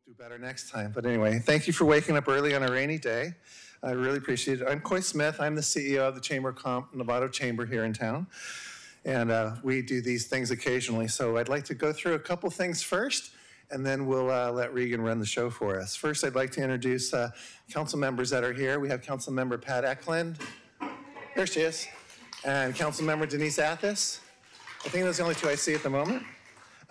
do better next time. But anyway, thank you for waking up early on a rainy day. I really appreciate it. I'm Coy Smith. I'm the CEO of the Chamber of Novato Chamber here in town. And we do these things occasionally. So I'd like to go through a couple things first, and then we'll let Regan run the show for us. First, I'd like to introduce council members that are here. We have Council Member Pat Eklund. There she is. And Council Member Denise Athis. I think those are the only two I see at the moment.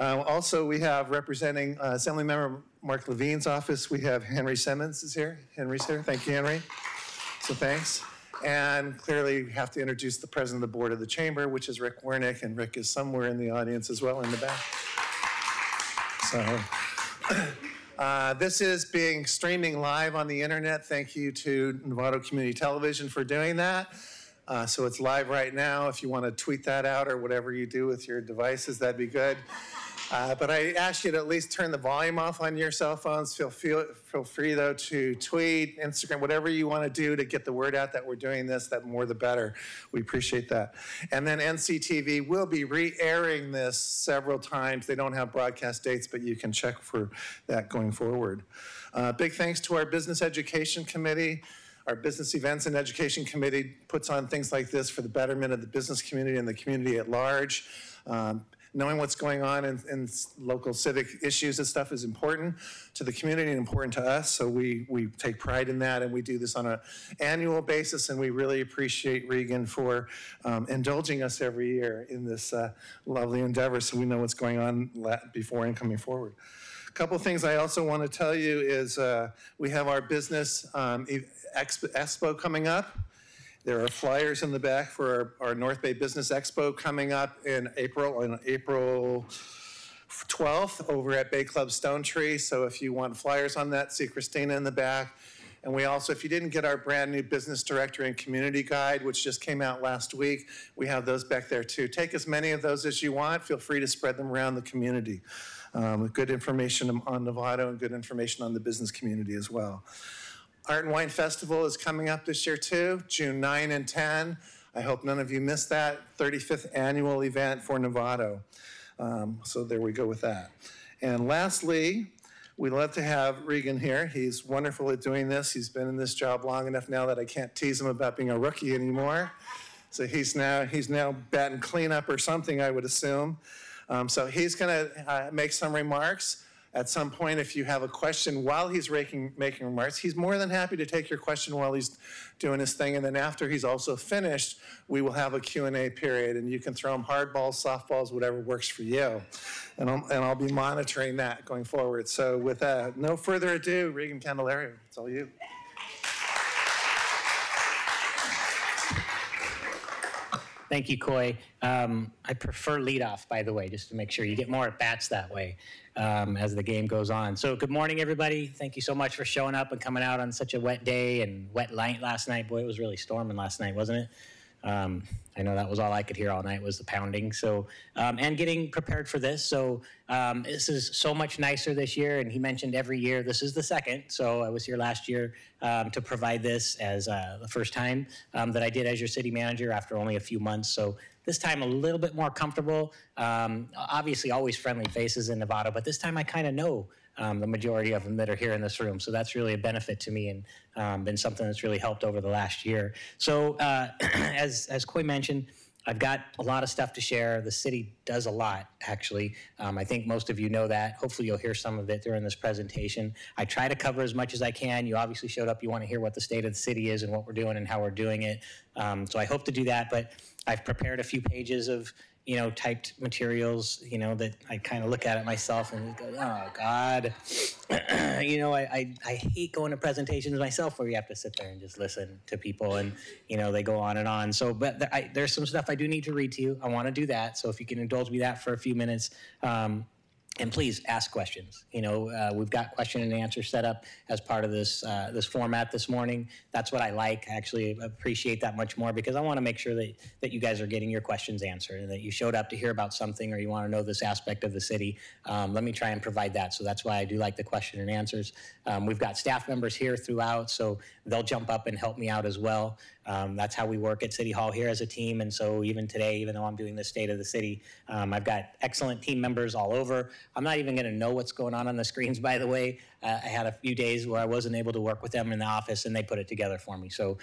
Also, we have representing Assemblymember Mark Levine's office, we have Henry Simmons is here. Henry's here. Thank you, Henry. So thanks. And clearly, we have to introduce the president of the board of the chamber, which is Rick Wernick, and Rick is somewhere in the audience as well in the back. So this is being streaming live on the internet. Thank you to Novato Community Television for doing that. So it's live right now. If you want to tweet that out or whatever you do with your devices, that'd be good. But I ask you to at least turn the volume off on your cell phones. Feel free, though, to tweet, Instagram, whatever you want to do to get the word out that we're doing this, that more the better. We appreciate that. And then NCTV will be re-airing this several times. They don't have broadcast dates, but you can check for that going forward. Big thanks to our Business Education Committee. Our Business Events and Education Committee puts on things like this for the betterment of the business community and the community at large. Knowing what's going on in local civic issues and stuff is important to the community and important to us, so we take pride in that, and we do this on an annual basis, and we really appreciate Regan for indulging us every year in this lovely endeavor so we know what's going on before and coming forward. A couple things I also want to tell you is we have our business expo coming up. There are flyers in the back for our North Bay Business Expo coming up in April, on April 12th over at Bay Club Stone Tree. So if you want flyers on that, see Christina in the back. And we also, if you didn't get our brand new Business Director and Community Guide, which just came out last week, we have those back there too. Take as many of those as you want. Feel free to spread them around the community. With good information on Novato and good information on the business community as well. Art and Wine Festival is coming up this year too, June 9 and 10. I hope none of you missed that 35th annual event for Novato. So there we go with that. And lastly, we'd love to have Regan here. He's wonderful at doing this. He's been in this job long enough now that I can't tease him about being a rookie anymore. So he's now batting cleanup or something, I would assume. So he's gonna make some remarks. At some point, if you have a question while he's making remarks, he's more than happy to take your question while he's doing his thing. And then after he's also finished, we will have a Q&A period, and you can throw him hard balls, softballs, whatever works for you. And I'll be monitoring that going forward. So with no further ado, Regan Candelario, it's all you. Thank you, Coy. I prefer leadoff, by the way, just to make sure you get more at-bats that way as the game goes on. So good morning, everybody. Thank you so much for showing up and coming out on such a wet day and wet night last night. Boy, it was really storming last night, wasn't it? I know that was all I could hear all night was the pounding. So, and getting prepared for this. So this is so much nicer this year. And he mentioned every year, this is the second. So I was here last year to provide this as the first time that I did as your city manager after only a few months. So this time a little bit more comfortable. Obviously always friendly faces in Novato, but this time I kind of know the majority of them that are here in this room. So that's really a benefit to me and been something that's really helped over the last year. So as Coy mentioned, I've got a lot of stuff to share. The city does a lot, actually. I think most of you know that. Hopefully you'll hear some of it during this presentation. I try to cover as much as I can. You obviously showed up. You want to hear what the state of the city is and what we're doing and how we're doing it. So I hope to do that, but I've prepared a few pages of typed materials, that I kind of look at it myself and go, oh God, I hate going to presentations myself where you have to sit there and just listen to people and, they go on and on. So, but there's some stuff I do need to read to you. I want to do that. So if you can indulge me that for a few minutes, and please ask questions. We've got question and answer set up as part of this this format this morning. That's what I like. I actually appreciate that much more because I want to make sure that you guys are getting your questions answered and that you showed up to hear about something or you want to know this aspect of the city. Let me try and provide that. So that's why I do like the question and answers. We've got staff members here throughout, so they'll jump up and help me out as well. That's how we work at City Hall here as a team. And so even today, even though I'm doing the state of the city, I've got excellent team members all over. I'm not even going to know what's going on the screens, by the way. I had a few days where I wasn't able to work with them in the office, and they put it together for me. So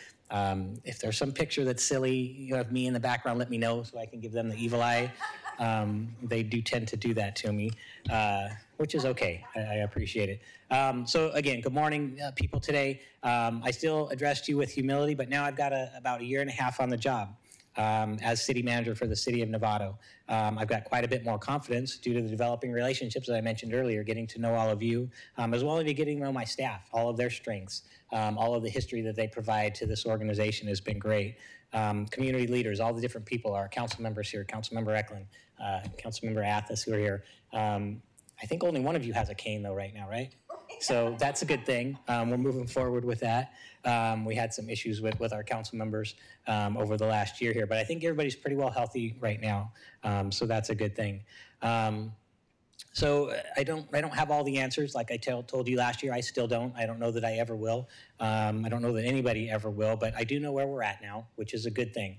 if there's some picture that's silly, of me in the background, let me know so I can give them the evil eye. They do tend to do that to me, which is okay. I appreciate it. So again, good morning, people today. I still addressed you with humility, but now I've got about a year and a half on the job as city manager for the city of Novato. I've got quite a bit more confidence due to the developing relationships that I mentioned earlier, getting to know all of you, as well as getting to know my staff, all of their strengths, all of the history that they provide to this organization has been great. Community leaders, all the different people, our council members here, Councilmember Eklund, Councilmember Athos, who are here. I think only one of you has a cane though right now, right? So that's a good thing. We're moving forward with that. We had some issues with our council members over the last year here, but I think everybody's pretty well healthy right now. So that's a good thing. So I don't have all the answers. Like I told you last year, I still don't. I don't know that I ever will. I don't know that anybody ever will, but I do know where we're at now, which is a good thing.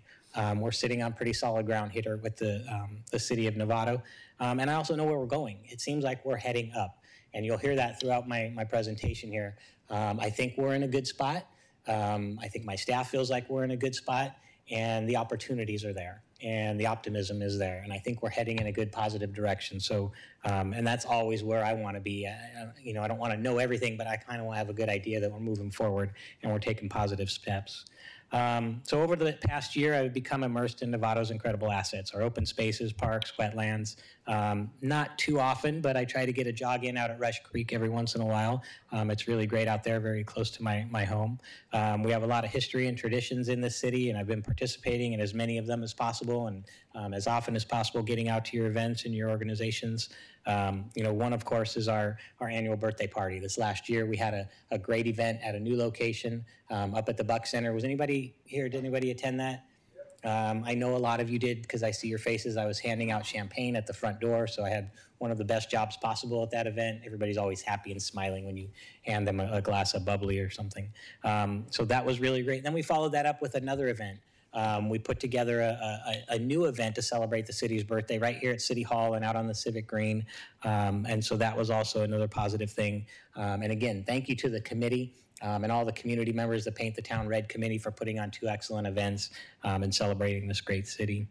We're sitting on pretty solid ground here with the city of Novato. And I also know where we're going. It seems like we're heading up. And you'll hear that throughout my presentation here. I think we're in a good spot. I think my staff feels like we're in a good spot, and the opportunities are there, and the optimism is there. And I think we're heading in a good, positive direction. So, and that's always where I want to be. I don't want to know everything, but I kind of want to have a good idea that we're moving forward and we're taking positive steps. So over the past year, I've become immersed in Novato's incredible assets, our open spaces, parks, wetlands. Not too often, but I try to get a jog in out at Rush Creek every once in a while. It's really great out there, very close to my home. We have a lot of history and traditions in this city, and I've been participating in as many of them as possible, and as often as possible getting out to your events and your organizations. One, of course, is our annual birthday party. This last year, we had a great event at a new location up at the Buck Center. Was anybody here? Did anybody attend that? I know a lot of you did because I see your faces. I was handing out champagne at the front door, so I had one of the best jobs possible at that event. Everybody's always happy and smiling when you hand them a glass of bubbly or something. So that was really great. Then we followed that up with another event. We put together a new event to celebrate the city's birthday right here at City Hall and out on the Civic Green. And so that was also another positive thing. And again, thank you to the committee and all the community members, the Paint the Town Red committee, for putting on 2 excellent events and celebrating this great city.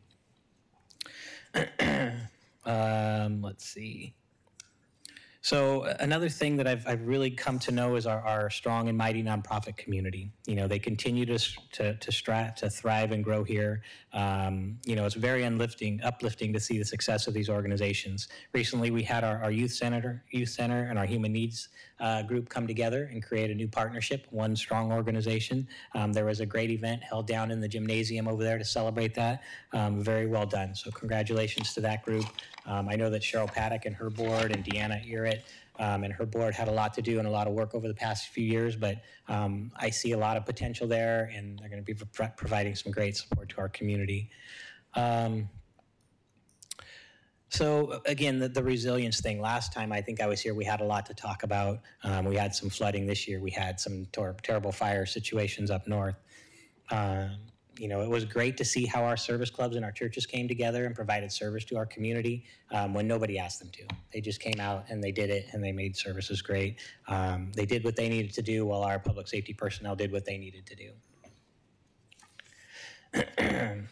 Let's see. So another thing that I've really come to know is our strong and mighty nonprofit community. They continue to thrive and grow here. It's very uplifting to see the success of these organizations. Recently, we had our youth center and our human needs group come together and create a new partnership, one strong organization. There was a great event held down in the gymnasium over there to celebrate that. Very well done. So congratulations to that group. I know that Cheryl Paddock and her board and Deanna Earrett and her board had a lot to do and a lot of work over the past few years, but I see a lot of potential there, and they're going to be providing some great support to our community. So again, the resilience thing. Last time I think I was here, we had a lot to talk about. We had some flooding this year. We had some terrible fire situations up north. It was great to see how our service clubs and our churches came together and provided service to our community when nobody asked them to. They just came out and they did it, and they made services great. They did what they needed to do while our public safety personnel did what they needed to do.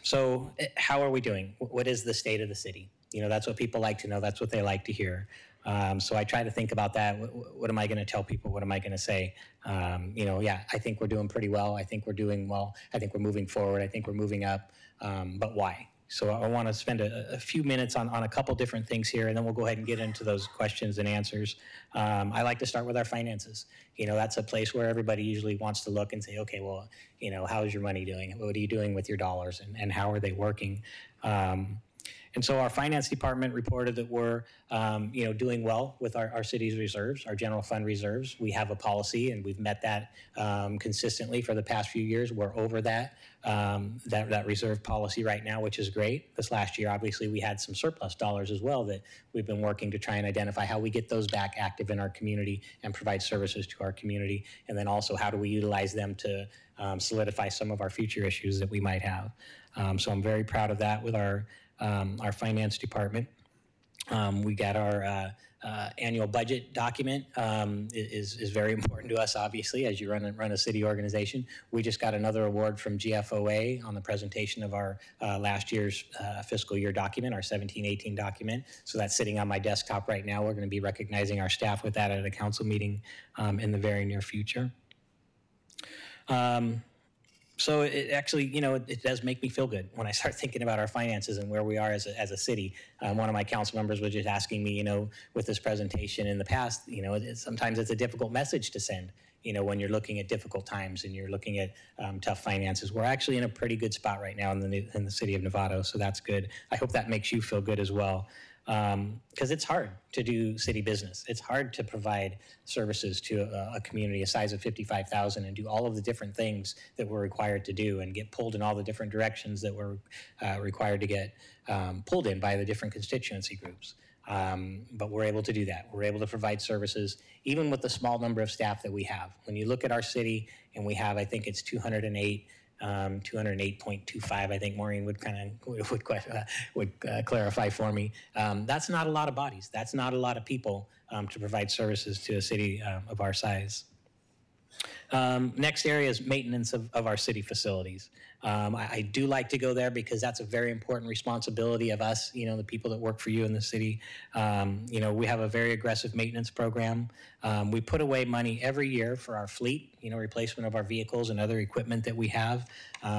So how are we doing? What is the state of the city? That's what people like to know. That's what they like to hear. So I try to think about that. What am I going to tell people? What am I going to say? I think we're doing pretty well. I think we're doing well. I think we're moving forward. I think we're moving up. But why? So I want to spend a few minutes on a couple different things here, and then we'll go ahead and get into those questions and answers. I like to start with our finances. That's a place where everybody usually wants to look and say, okay, well, how is your money doing? What are you doing with your dollars, and how are they working? And so our finance department reported that we're, doing well with our city's reserves, our general fund reserves. We have a policy, and we've met that consistently for the past few years. We're over that reserve policy right now, which is great. This last year, obviously, we had some surplus dollars as well that we've been working to try and identify how we get those back active in our community and provide services to our community. And then also, how do we utilize them to solidify some of our future issues that we might have. So I'm very proud of that with our finance department. We got our annual budget document is very important to us, obviously, as you run a city organization. We just got another award from GFOA on the presentation of our last year's fiscal year document, our 17-18 document. So that's sitting on my desktop right now. We're going to be recognizing our staff with that at a council meeting in the very near future. So it actually, it does make me feel good when I start thinking about our finances and where we are as a city. One of my council members was just asking me, with this presentation in the past, sometimes it's a difficult message to send, when you're looking at difficult times and you're looking at tough finances. We're actually in a pretty good spot right now in the city of Novato, so that's good. I hope that makes you feel good as well. Because it's hard to do city business. It's hard to provide services to a community a size of 55,000 and do all of the different things that we're required to do and get pulled in all the different directions that we're required to get pulled in by the different constituency groups. But we're able to do that. We're able to provide services even with the small number of staff that we have. When you look at our city, and we have, I think it's 208.25. I think Maureen would clarify for me. That's not a lot of bodies. That's not a lot of people to provide services to a city of our size. Next area is maintenance of our city facilities. I do like to go there because that's a very important responsibility of us, the people that work for you in the city. We have a very aggressive maintenance program. We put away money every year for our fleet, replacement of our vehicles and other equipment that we have.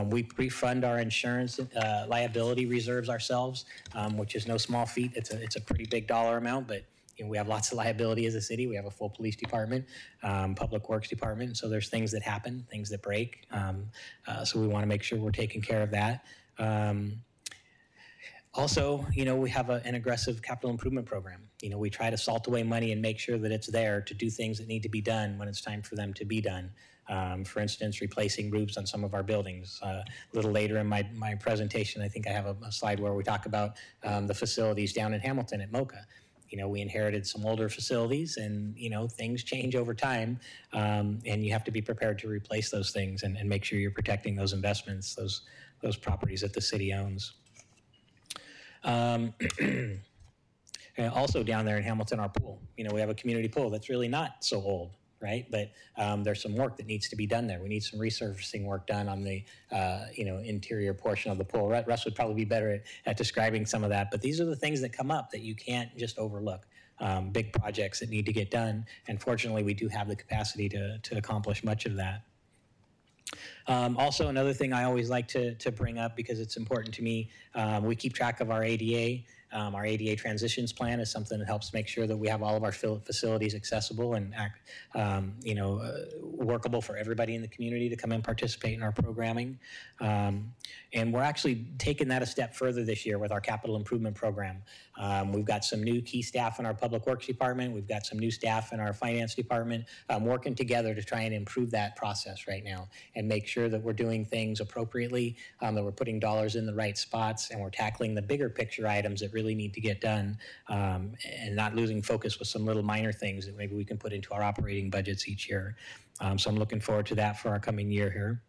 We pre-fund our insurance liability reserves ourselves, which is no small feat. It's a pretty big dollar amount, but we have lots of liability as a city. We have a full police department, public works department. So there's things that happen, things that break. So we want to make sure we're taking care of that. Also, we have an aggressive capital improvement program. We try to salt away money and make sure that it's there to do things that need to be done when it's time for them to be done. For instance, replacing roofs on some of our buildings. A little later in my presentation, I think I have a slide where we talk about the facilities down in Hamilton at MoCA. We inherited some older facilities, and things change over time, and you have to be prepared to replace those things and make sure you're protecting those investments, those properties that the city owns. Also down there in Hamilton, our pool. We have a community pool that's really not so old, right? But there's some work that needs to be done there. We need some resurfacing work done on the interior portion of the pool. Russ would probably be better at describing some of that, but these are the things that come up that you can't just overlook. Big projects that need to get done, and fortunately we do have the capacity to accomplish much of that. Also, another thing I always like to bring up because it's important to me, we keep track of our ADA. Our ADA transitions plan is something that helps make sure that we have all of our facilities accessible and workable for everybody in the community to come and participate in our programming. And we're actually taking that a step further this year with our capital improvement program. We've got some new key staff in our public works department. We've got some new staff in our finance department working together to try and improve that process right now and make sure that we're doing things appropriately, that we're putting dollars in the right spots, and we're tackling the bigger picture items that really need to get done, and not losing focus with some little minor things that maybe we can put into our operating budgets each year. So I'm looking forward to that for our coming year here.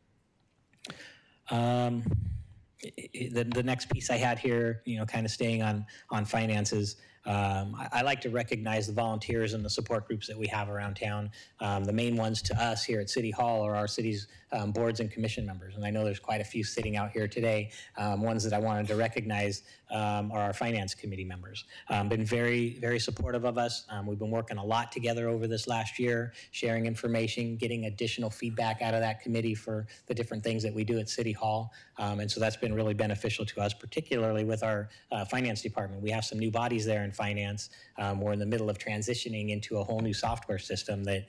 The next piece I had here, kind of staying on finances, I like to recognize the volunteers and the support groups that we have around town. The main ones to us here at City Hall are our city's boards and commission members. And I know there's quite a few sitting out here today. Ones that I wanted to recognize are our finance committee members. Been very, very supportive of us. We've been working a lot together over this last year, sharing information, getting additional feedback out of that committee for the different things that we do at City Hall. And so that's been really beneficial to us, particularly with our finance department. We have some new bodies there in finance. We're in the middle of transitioning into a whole new software system that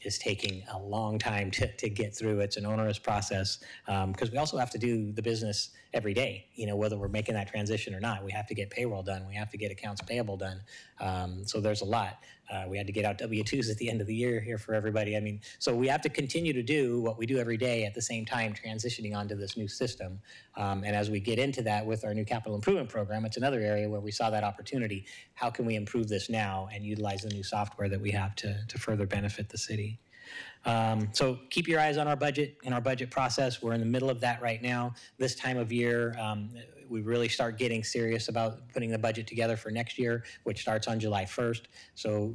is taking a long time to get through. It's an onerous process because we also have to do the business every day, whether we're making that transition or not. We have to get payroll done. We have to get accounts payable done. So there's a lot. We had to get out W-2s at the end of the year here for everybody. I mean, so we have to continue to do what we do every day at the same time transitioning onto this new system. And as we get into that with our new capital improvement program, it's another area where we saw that opportunity. How can we improve this now and utilize the new software that we have to further benefit the city? So keep your eyes on our budget and our budget process. We're in the middle of that right now. This time of year, we really start getting serious about putting the budget together for next year, which starts on July 1st. So,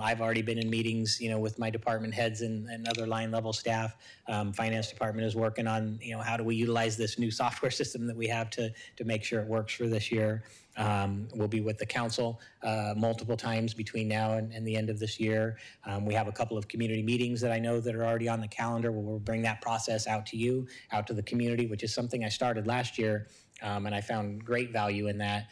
I've already been in meetings, with my department heads and other line level staff. Finance department is working on, how do we utilize this new software system that we have to make sure it works for this year. We'll be with the council multiple times between now and the end of this year. We have a couple of community meetings that I know that are already on the calendar where we'll bring that process out to you, out to the community, which is something I started last year. And I found great value in that,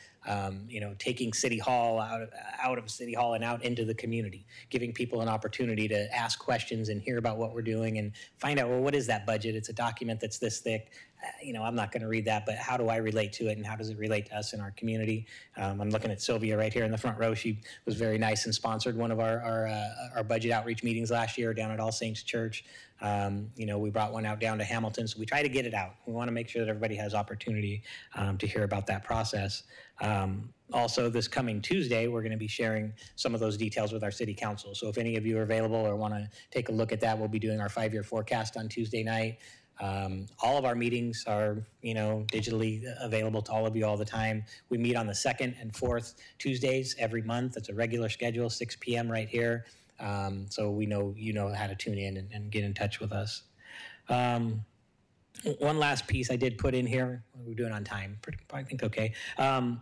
taking City Hall out of City Hall and out into the community, giving people an opportunity to ask questions and hear about what we're doing and find out, well, what is that budget? It's a document that's this thick. I'm not going to read that, but how do I relate to it and how does it relate to us in our community? I'm looking at Sylvia right here in the front row. She was very nice and sponsored one of our budget outreach meetings last year down at All Saints Church. We brought one out down to Hamilton, so we try to get it out. We want to make sure that everybody has opportunity to hear about that process. Also, this coming Tuesday, we're going to be sharing some of those details with our city council. So if any of you are available or want to take a look at that, we'll be doing our 5-year forecast on Tuesday night. All of our meetings are, digitally available to all of you all the time. We meet on the 2nd and 4th Tuesdays every month. It's a regular schedule, 6 p.m. right here. So we know you know how to tune in and get in touch with us. One last piece I did put in here. We're doing on time. I think okay. A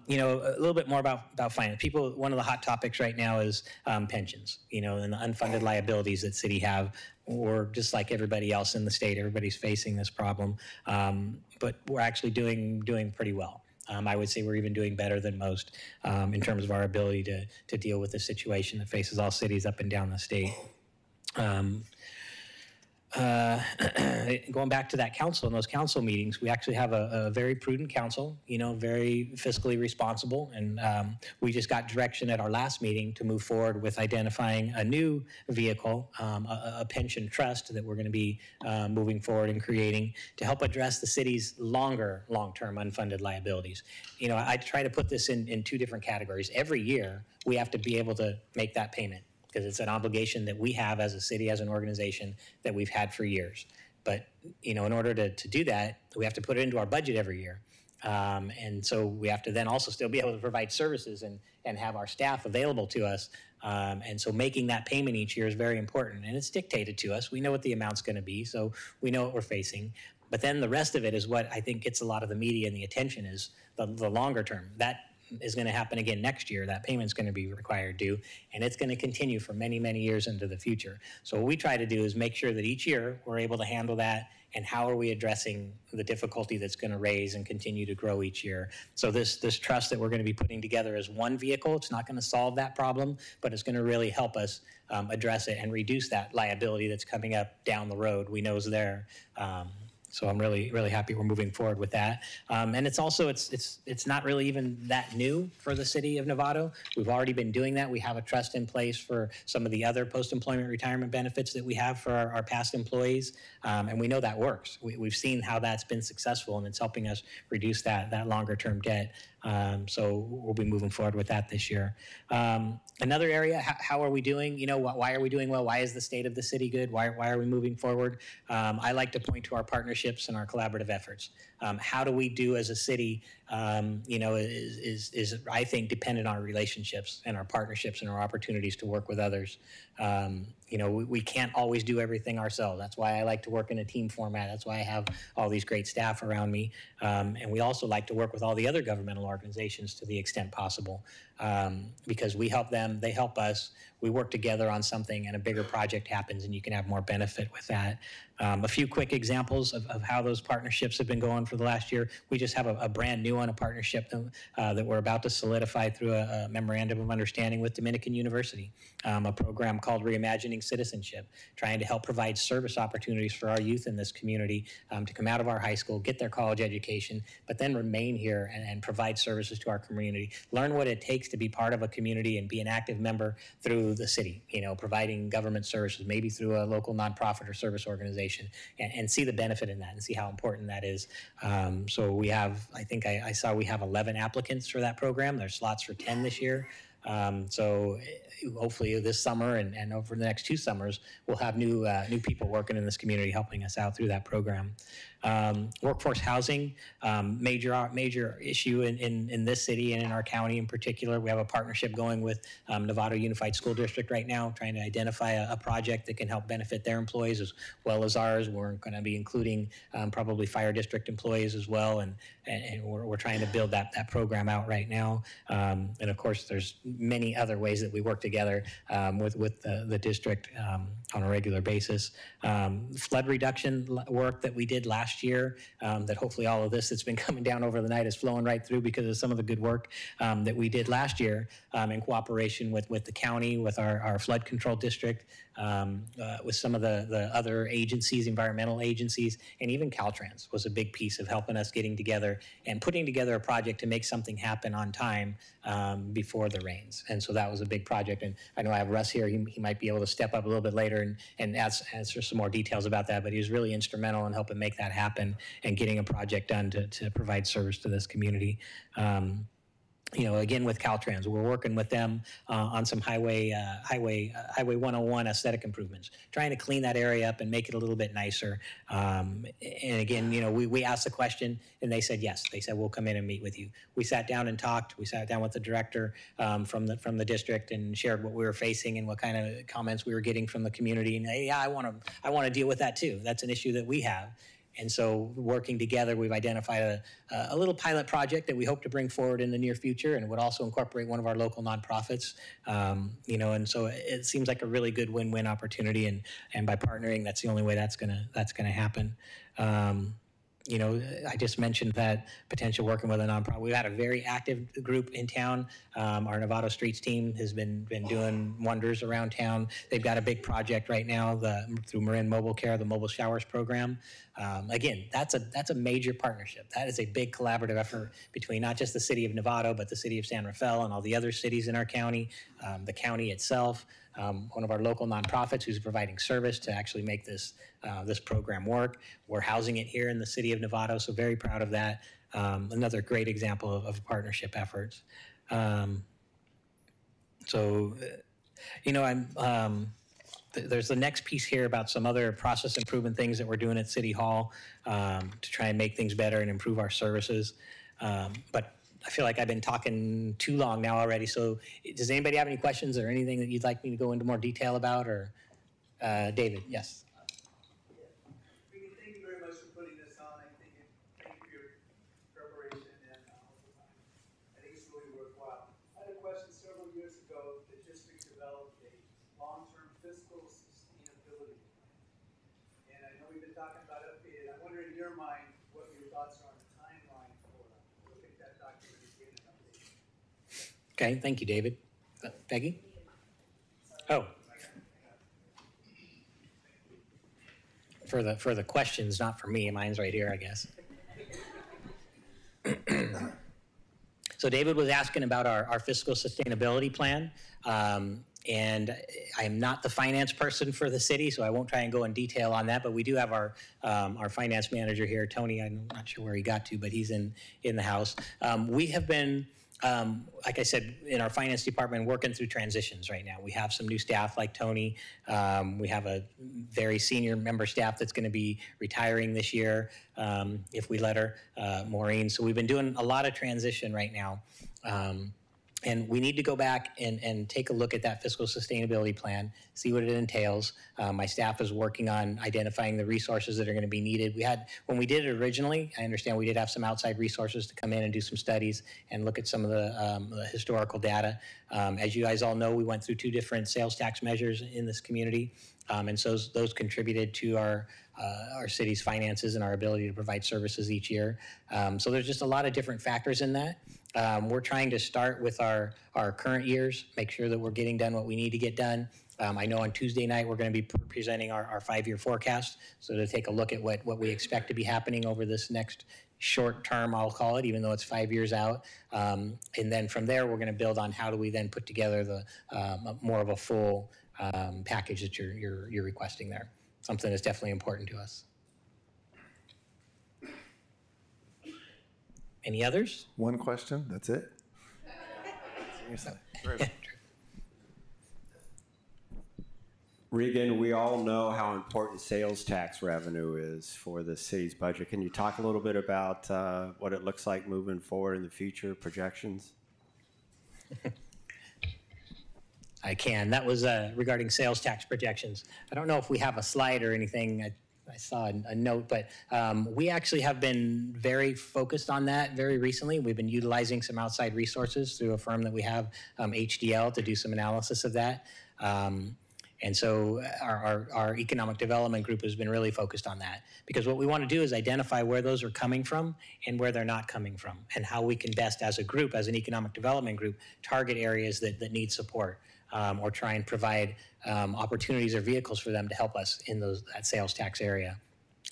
little bit more about finance. One of the hot topics right now is pensions. And the unfunded liabilities that city have, or just like everybody else in the state, everybody's facing this problem. But we're actually doing pretty well. I would say we're even doing better than most in terms of our ability to deal with the situation that faces all cities up and down the state. Going back to that council and those council meetings, we actually have a very prudent council, very fiscally responsible. And we just got direction at our last meeting to move forward with identifying a new vehicle, a pension trust that we're going to be moving forward and creating to help address the city's long-term unfunded liabilities. I try to put this in 2 different categories. Every year, we have to be able to make that payment, because it's an obligation that we have as a city, as an organization, that we've had for years. But, in order to do that, we have to put it into our budget every year. And so we have to then also still be able to provide services and have our staff available to us. And so making that payment each year is very important. And it's dictated to us. We know what the amount's going to be, so we know what we're facing. But then the rest of it is what I think gets a lot of the media and the attention, is the longer term. That is going to happen again next year. That payment's going to be required due, and it's going to continue for many, many years into the future. So what we try to do is make sure that each year we're able to handle that, and how are we addressing the difficulty that's going to raise and continue to grow each year. So this trust that we're going to be putting together is one vehicle. It's not going to solve that problem, but it's going to really help us address it and reduce that liability that's coming up down the road. We know is there. So I'm really, really happy we're moving forward with that. And it's also, it's not really even that new for the city of Novato. We've already been doing that. We have a trust in place for some of the other post-employment retirement benefits that we have for our past employees. And we know that works. We've seen how that's been successful, and it's helping us reduce that longer-term debt. So we'll be moving forward with that this year. Another area, how are we doing? Why are we doing well? Why is the state of the city good? Why are we moving forward? I like to point to our partnerships and our collaborative efforts. How do we do as a city, is I think dependent on our relationships and our partnerships and our opportunities to work with others. We can't always do everything ourselves. That's why I like to work in a team format. That's why I have all these great staff around me. And we also like to work with all the other governmental organizations to the extent possible, because we help them, they help us. We work together on something, and a bigger project happens, and you can have more benefit with that. A few quick examples of how those partnerships have been going for the last year. We just have a brand new one, a partnership that we're about to solidify through a memorandum of understanding with Dominican University, a program called Reimagining Citizenship, trying to help provide service opportunities for our youth in this community to come out of our high school, get their college education, but then remain here and provide services to our community, learn what it takes to be part of a community and be an active member through the city, providing government services, maybe through a local nonprofit or service organization, and see the benefit in that and see how important that is. So we have, I think I saw we have 11 applicants for that program. There's slots for 10 this year. So hopefully this summer and over the next 2 summers, we'll have new people working in this community helping us out through that program. Workforce housing, major issue in this city and in our county in particular. We have a partnership going with Novato Unified School District right now, trying to identify a project that can help benefit their employees as well as ours. We're going to be including probably fire district employees as well, and we're trying to build that program out right now. And of course, there's many other ways that we work together with the district on a regular basis. Flood reduction work that we did last year, that hopefully all of this that's been coming down over the night is flowing right through because of some of the good work that we did last year in cooperation with the county, with our flood control district, with some of the other agencies, environmental agencies, and even Caltrans was a big piece of helping us getting together and putting together a project to make something happen on time before the rains. And so that was a big project. And I know I have Russ here. He might be able to step up a little bit later and answer some more details about that. But he was really instrumental in helping make that happen and getting a project done to provide service to this community. Again, with Caltrans, we're working with them on some Highway 101 aesthetic improvements, trying to clean that area up and make it a little bit nicer. And again, we asked the question, and they said yes. They said we'll come in and meet with you. We sat down and talked. We sat down with the director from the district and shared what we were facing and what kind of comments we were getting from the community. And hey, yeah, I want to deal with that too. That's an issue that we have. And so working together, we've identified a little pilot project that we hope to bring forward in the near future, and would also incorporate one of our local nonprofits. And so it seems like a really good win-win opportunity. And by partnering, that's the only way that's gonna happen. I just mentioned that potential working with a nonprofit. We've had a very active group in town. Our Novato Streets team has been doing wonders around town. They've got a big project right now through Marin Mobile Care, the Mobile Showers program. Again, that's a major partnership. That is a big collaborative effort between not just the city of Novato, but the city of San Rafael and all the other cities in our county, the county itself. One of our local nonprofits who's providing service to actually make this program work. We're housing it here in the city of Novato, so very proud of that. Another great example of partnership efforts. There's the next piece here about some other process improvement things that we're doing at City Hall to try and make things better and improve our services. But I feel like I've been talking too long now already. So does anybody have any questions or anything that you'd like me to go into more detail about? Or David, yes. Regan, thank you very much for putting this on. Thank you for your preparation, and I think it's really worthwhile. I had a question several years ago. The district developed a long-term fiscal sustainability plan. And I know we've been talking about updated. I wonder in your mind what your thoughts are on the timeline for looking at that document and getting an update. Okay, thank you, David. Peggy? Oh. For the questions, not for me. Mine's right here, I guess. So David was asking about our fiscal sustainability plan. And I am not the finance person for the city, so I won't try and go in detail on that. But we do have our finance manager here, Tony. I'm not sure where he got to, but he's in the house. We have been, like I said, in our finance department, working through transitions right now. We have some new staff like Tony. We have a very senior member staff that's going to be retiring this year, if we let her, Maureen. So we've been doing a lot of transition right now. And we need to go back and take a look at that fiscal sustainability plan, see what it entails. My staff is working on identifying the resources that are going to be needed. When we did it originally, I understand we did have some outside resources to come in and do some studies and look at some of the historical data. As you guys all know, we went through 2 different sales tax measures in this community. And so those contributed to our city's finances and our ability to provide services each year. So there's just a lot of different factors in that. We're trying to start with our current years, make sure that we're getting done what we need to get done. I know on Tuesday night we're going to be presenting our 5-year forecast, so to take a look at what we expect to be happening over this next short term, I'll call it, even though it's 5 years out. And then from there, we're going to build on how do we then put together the more of a full package that you're requesting there. Something that's definitely important to us. Any others? One question, that's it? Seriously. Regan, we all know how important sales tax revenue is for the city's budget. Can you talk a little bit about what it looks like moving forward in the future, projections? I can. That was regarding sales tax projections. I don't know if we have a slide or anything. I saw a note, but we actually have been very focused on that very recently. We've been utilizing some outside resources through a firm that we have, HDL, to do some analysis of that. And so our economic development group has been really focused on that, because what we want to do is identify where those are coming from and where they're not coming from, and how we can best, as a group, as an economic development group, target areas that need support, or try and provide opportunities or vehicles for them to help us in that sales tax area.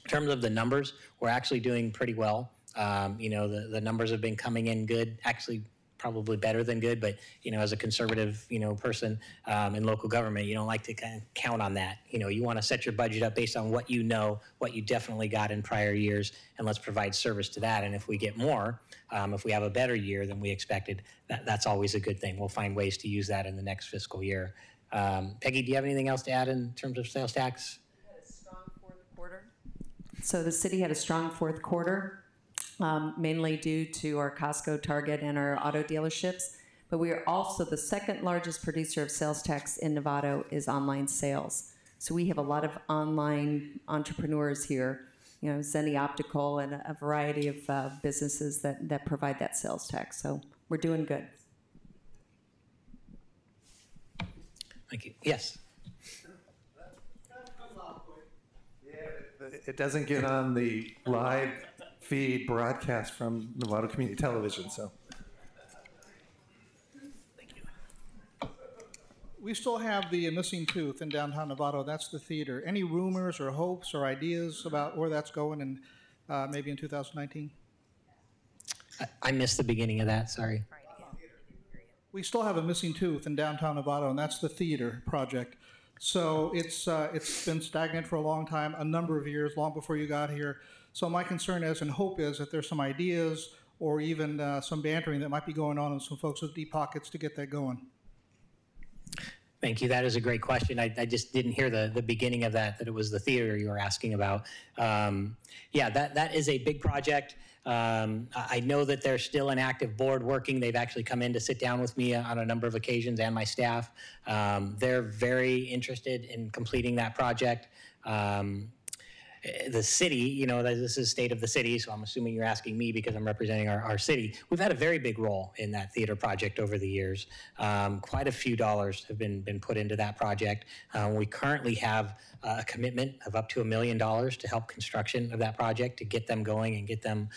In terms of the numbers, we're actually doing pretty well. The numbers have been coming in good, actually probably better than good, but as a conservative person in local government, you don't like to kind of count on that. You want to set your budget up based on what you definitely got in prior years, and let's provide service to that. And if we get more, if we have a better year than we expected, that's always a good thing. We'll find ways to use that in the next fiscal year. Peggy, do you have anything else to add in terms of sales tax? We had a strong fourth quarter. So the city had a strong fourth quarter. Mainly due to our Costco, Target, and our auto dealerships. But we are also the second largest producer of sales tax in Novato is online sales. So we have a lot of online entrepreneurs here, Zenny Optical and a variety of businesses that provide that sales tax. So we're doing good. Thank you. Yes. It doesn't get on the live feed broadcast from Novato Community Television, so. Thank you. We still have the missing tooth in downtown Novato. That's the theater. Any rumors or hopes or ideas about where that's going in maybe in 2019? I missed the beginning of that, sorry. We still have a missing tooth in downtown Novato, and that's the theater project. So it's been stagnant for a long time, a number of years, long before you got here. So my concern is and hope is that there's some ideas or even some bantering that might be going on in some folks with deep pockets to get that going. Thank you. That is a great question. I just didn't hear the beginning of that it was the theater you were asking about. Yeah, that is a big project. I know that there's still an active board working. They've actually come in to sit down with me on a number of occasions, and my staff. They're very interested in completing that project. The city, this is state of the city, so I'm assuming you're asking me because I'm representing our city. We've had a very big role in that theater project over the years. Quite a few dollars have been put into that project. We currently have a commitment of up to $1 million to help construction of that project, to get them going and get them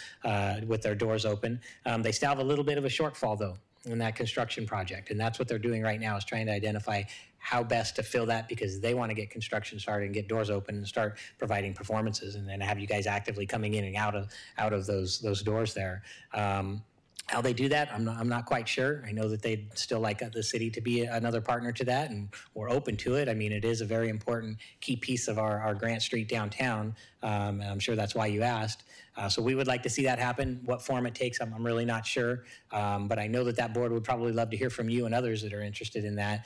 with their doors open. They still have a little bit of a shortfall, though, in that construction project, and that's what they're doing right now, is trying to identify how best to fill that, because they want to get construction started and get doors open and start providing performances, and then have you guys actively coming in and out of those doors there. How they do that, I'm not quite sure. I know that they'd still like the city to be another partner to that, and we're open to it. I mean, it is a very important key piece of our Grant Street downtown, and I'm sure that's why you asked. So we would like to see that happen. What form it takes, I'm really not sure. But I know that board would probably love to hear from you and others that are interested in that.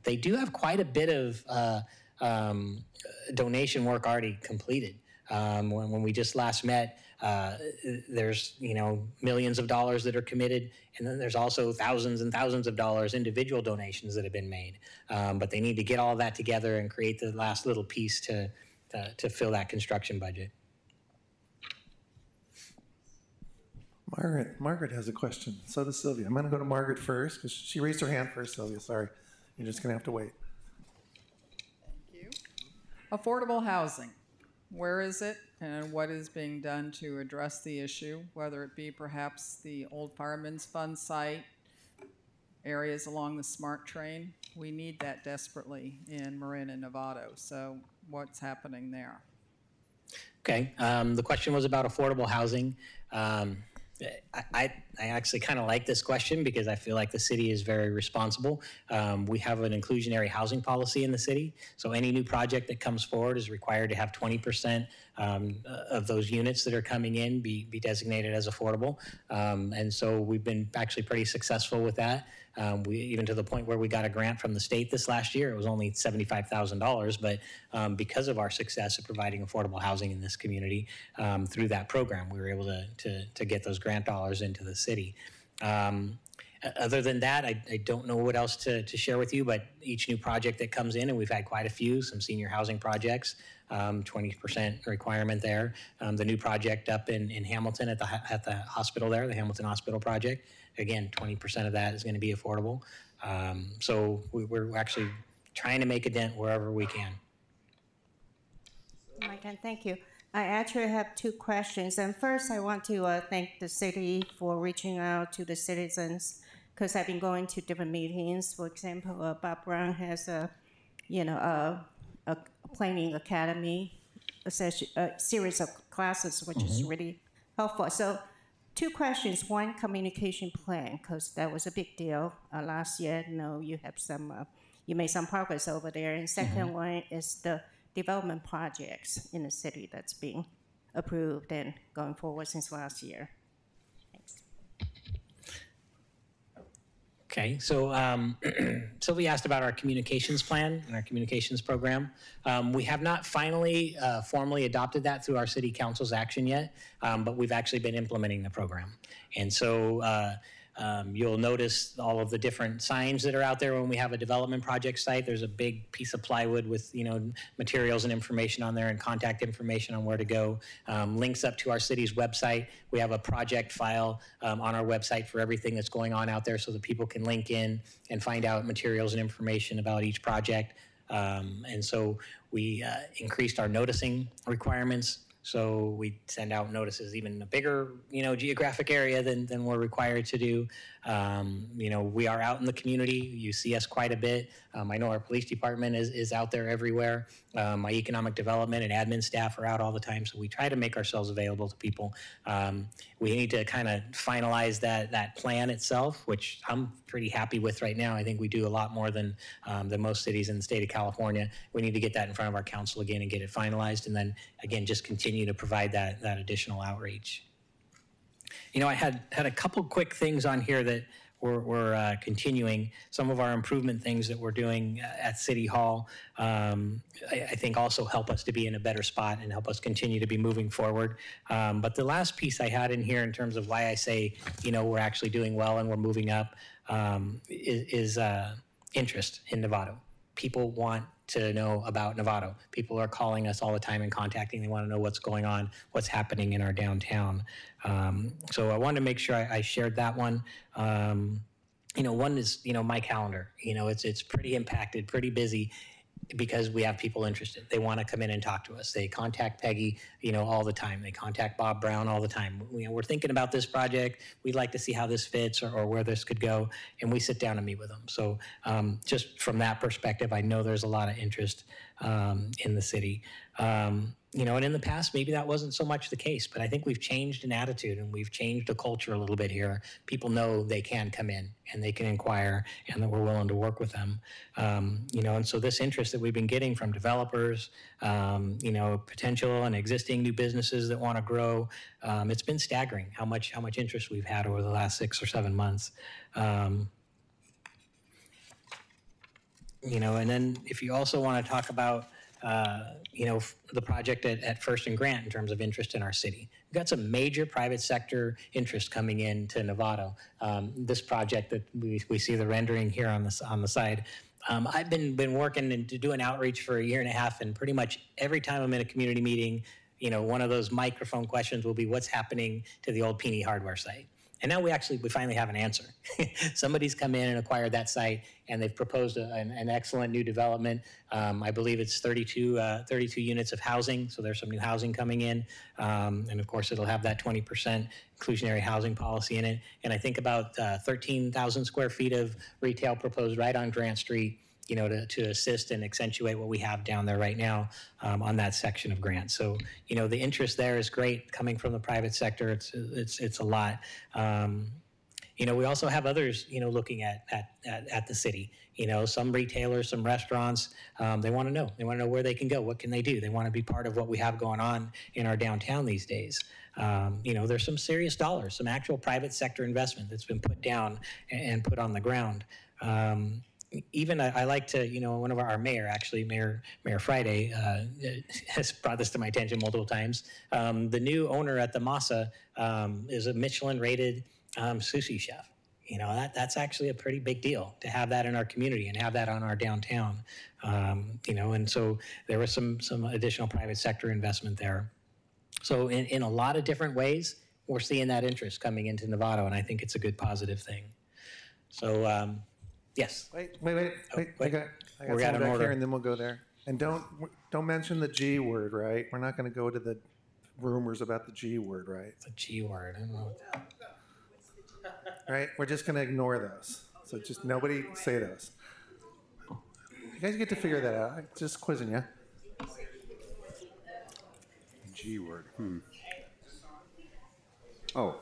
They do have quite a bit of donation work already completed. When we just last met, There's, millions of dollars that are committed, and then there's also thousands and thousands of dollars individual donations that have been made. But they need to get all of that together and create the last little piece to fill that construction budget. Margaret has a question. So does Sylvia. I'm going to go to Margaret first because she raised her hand first, Sylvia. Sorry. You're just going to have to wait. Thank you. Affordable housing. Where is it and what is being done to address the issue, whether it be perhaps the old Fireman's Fund site, areas along the SMART train? We need that desperately in Marin and Novato. So what's happening there? Okay. The question was about affordable housing. I actually kind of like this question because I feel like the city is very responsible. We have an inclusionary housing policy in the city, so any new project that comes forward is required to have 20% of those units that are coming in be designated as affordable. And so we've been actually pretty successful with that. We even to the point where we got a grant from the state this last year. It was only $75,000, but because of our success of providing affordable housing in this community through that program, we were able to get those grant dollars into the city. Other than that, I don't know what else to share with you, but each new project that comes in, and we've had quite a few, some senior housing projects, 20% requirement there. The new project up in Hamilton at the hospital there, the Hamilton Hospital project, again, 20% of that is going to be affordable. So we're actually trying to make a dent wherever we can. Mike, thank you. I actually have two questions. And first, I want to thank the city for reaching out to the citizens, because I've been going to different meetings. For example, Bob Brown has a planning academy, a series of classes, which is really helpful. So, two questions. One, communication plan, because that was a big deal last year. You have you made some progress over there. And second one is the development projects in the city that's being approved and going forward since last year. Thanks. Okay, so Sylvia asked about our communications plan and our communications program. We have not finally formally adopted that through our city council's action yet, but we've actually been implementing the program. And so you'll notice all of the different signs that are out there when we have a development project site. There's a big piece of plywood with materials and information on there and contact information on where to go. Links up to our city's website. We have a project file on our website for everything that's going on out there so that people can link in and find out materials and information about each project. And so we increased our noticing requirements. So we send out notices even in a bigger, geographic area than we're required to do. We are out in the community. You see us quite a bit. I know our police department is out there everywhere. My economic development and admin staff are out all the time. So we try to make ourselves available to people. We need to kind of finalize that plan itself, which I'm pretty happy with right now. I think we do a lot more than most cities in the state of California. We need to get that in front of our council again and get it finalized, and then again just continue to provide that additional outreach. I had a couple quick things on here that we're continuing. Some of our improvement things that we're doing at City Hall, I think also help us to be in a better spot and help us continue to be moving forward. But the last piece I had in here in terms of why I say, we're actually doing well and we're moving up is interest in Novato. People want to know about Novato. People are calling us all the time and contacting. They want to know what's going on, what's happening in our downtown. So I wanted to make sure I shared that one. One is, my calendar. It's pretty impacted, pretty busy, because we have people interested. They want to come in and talk to us. They contact Peggy, all the time. They contact Bob Brown all the time. We're thinking about this project. We'd like to see how this fits or where this could go. And we sit down and meet with them. So just from that perspective, I know there's a lot of interest in the city. And in the past, maybe that wasn't so much the case, but I think we've changed an attitude and we've changed the culture a little bit here. People know they can come in and they can inquire and that we're willing to work with them. And so this interest that we've been getting from developers, potential and existing new businesses that want to grow, it's been staggering how much interest we've had over the last 6 or 7 months. And then if you also want to talk about the project at First and Grant in terms of interest in our city. We've got some major private sector interest coming into Novato. This project that we see the rendering here on the side. I've been working and doing outreach for a year and a half, and pretty much every time I'm in a community meeting, one of those microphone questions will be, what's happening to the old Peony hardware site? And now we finally have an answer. Somebody's come in and acquired that site, and they've proposed an excellent new development. I believe it's 32 units of housing, so there's some new housing coming in. And of course, it'll have that 20% inclusionary housing policy in it. And I think about 13,000 square feet of retail proposed right on Grant Street, to assist and accentuate what we have down there right now on that section of Grant. So, the interest there is great coming from the private sector. It's a lot. We also have others, looking at the city. Some retailers, some restaurants, they want to know. They want to know where they can go. What can they do? They want to be part of what we have going on in our downtown these days. There's some serious dollars, some actual private sector investment that's been put down and put on the ground. Even I like to, one of our mayor, actually, Mayor Friday, has brought this to my attention multiple times. The new owner at the Masa is a Michelin-rated sushi chef. That's actually a pretty big deal to have that in our community and have that on our downtown. And so there was some additional private sector investment there. So in a lot of different ways, we're seeing that interest coming into Novato, and I think it's a good positive thing. So. Yes. Wait. I got someone an back order. here, and then we'll go there. And don't mention the G word, right? We're not going to go to the rumors about the G word, right? The G word. I don't know. Right? We're just going to ignore those. So just nobody say those. You guys get to figure that out. I'm just quizzing you. G word. Oh.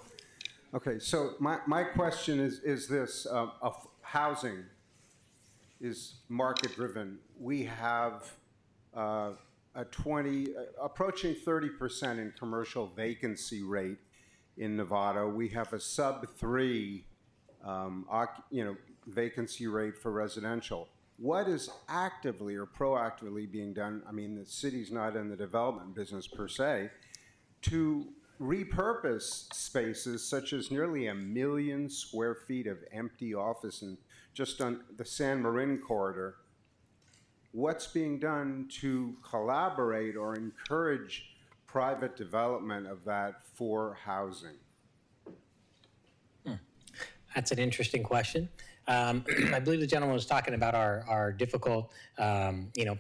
Okay. So my question is this: housing is market driven. We have approaching 30% in commercial vacancy rate in Novato. We have a sub-3 vacancy rate for residential. What is actively or proactively being done? I mean, the city's not in the development business per se, to repurpose spaces such as nearly 1 million square feet of empty office and just on the San Marin corridor. What's being done to collaborate or encourage private development of that for housing? That's an interesting question. I believe the gentleman was talking about our difficult,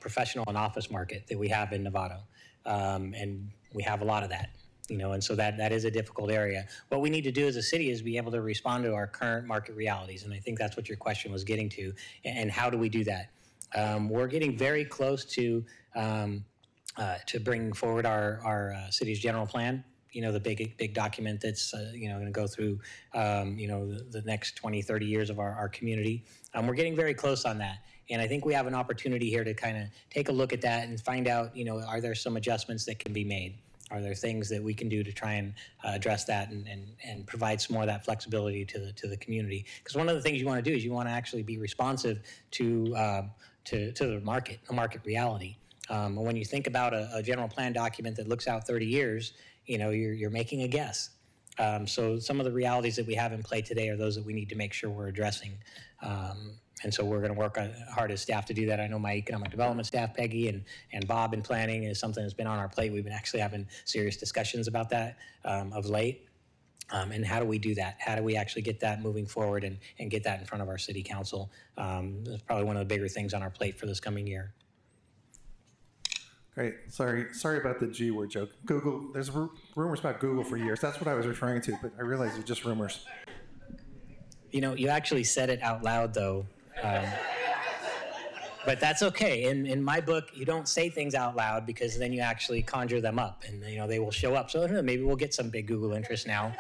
professional and office market that we have in Novato, and we have a lot of that. And so that is a difficult area. What we need to do as a city is be able to respond to our current market realities, and I think that's what your question was getting to. And how do we do that? We're getting very close to bringing forward our city's general plan. The big document that's going to go through the next 20, 30 years of our community. We're getting very close on that. And I think we have an opportunity here to kind of take a look at that and find out, are there some adjustments that can be made? Are there things that we can do to try and address that and provide some more of that flexibility to the community? Because one of the things you want to do is you want to actually be responsive to the market, a market reality. When you think about a general plan document that looks out 30 years, you're making a guess. So some of the realities that we have in play today are those that we need to make sure we're addressing. And so we're going to work hard as staff to do that. I know my economic development staff, Peggy, and Bob in planning is something that's been on our plate. We've been actually having serious discussions about that of late. And how do we do that? How do we actually get that moving forward and get that in front of our city council? That's probably one of the bigger things on our plate for this coming year. Great. Sorry about the G word joke. Google. There's rumors about Google for years. That's what I was referring to, but I realize they're just rumors. You actually said it out loud, though. But that's okay. In my book, you don't say things out loud because then you actually conjure them up, and they will show up. So maybe we'll get some big Google interest now.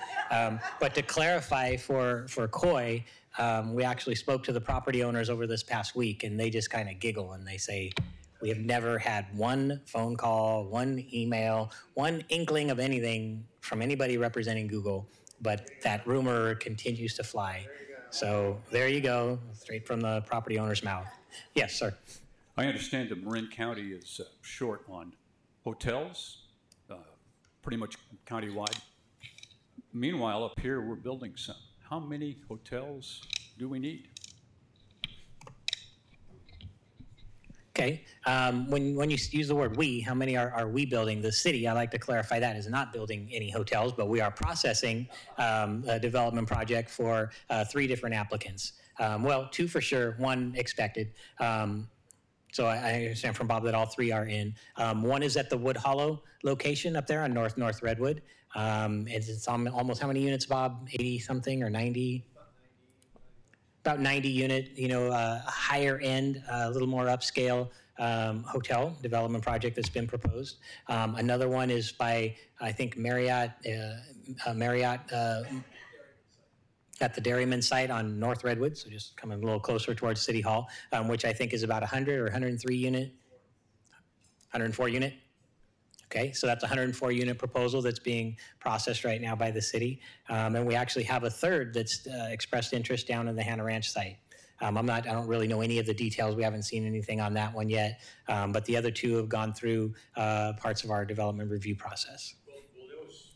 But to clarify for Coy, we actually spoke to the property owners over this past week, and they just kind of giggle and they say, we have never had one phone call, one email, one inkling of anything from anybody representing Google, but that rumor continues to fly. So there you go, straight from the property owner's mouth. Yes, sir. I understand that Marin County is short on hotels, pretty much countywide. Meanwhile, up here, we're building some. How many hotels do we need? Okay. When you use the word we, how many are we building? The city, I like to clarify that, is not building any hotels, but we are processing a development project for 3 different applicants. Well, 2 for sure, 1 expected. So I understand from Bob that all 3 are in. 1 is at the Wood Hollow location up there on North Redwood. It's almost how many units, Bob? 80 something or 90? About 90 unit, higher end, a little more upscale hotel development project that's been proposed. Another one is by, I think, Marriott at the Dairyman site on North Redwood, so just coming a little closer towards City Hall, which I think is about 100 or 103 unit, 104 unit. Okay, so that's a 104 unit proposal that's being processed right now by the city. And we actually have a third that's expressed interest down in the Hannah Ranch site. I don't really know any of the details. We haven't seen anything on that one yet. But the other 2 have gone through parts of our development review process. Will those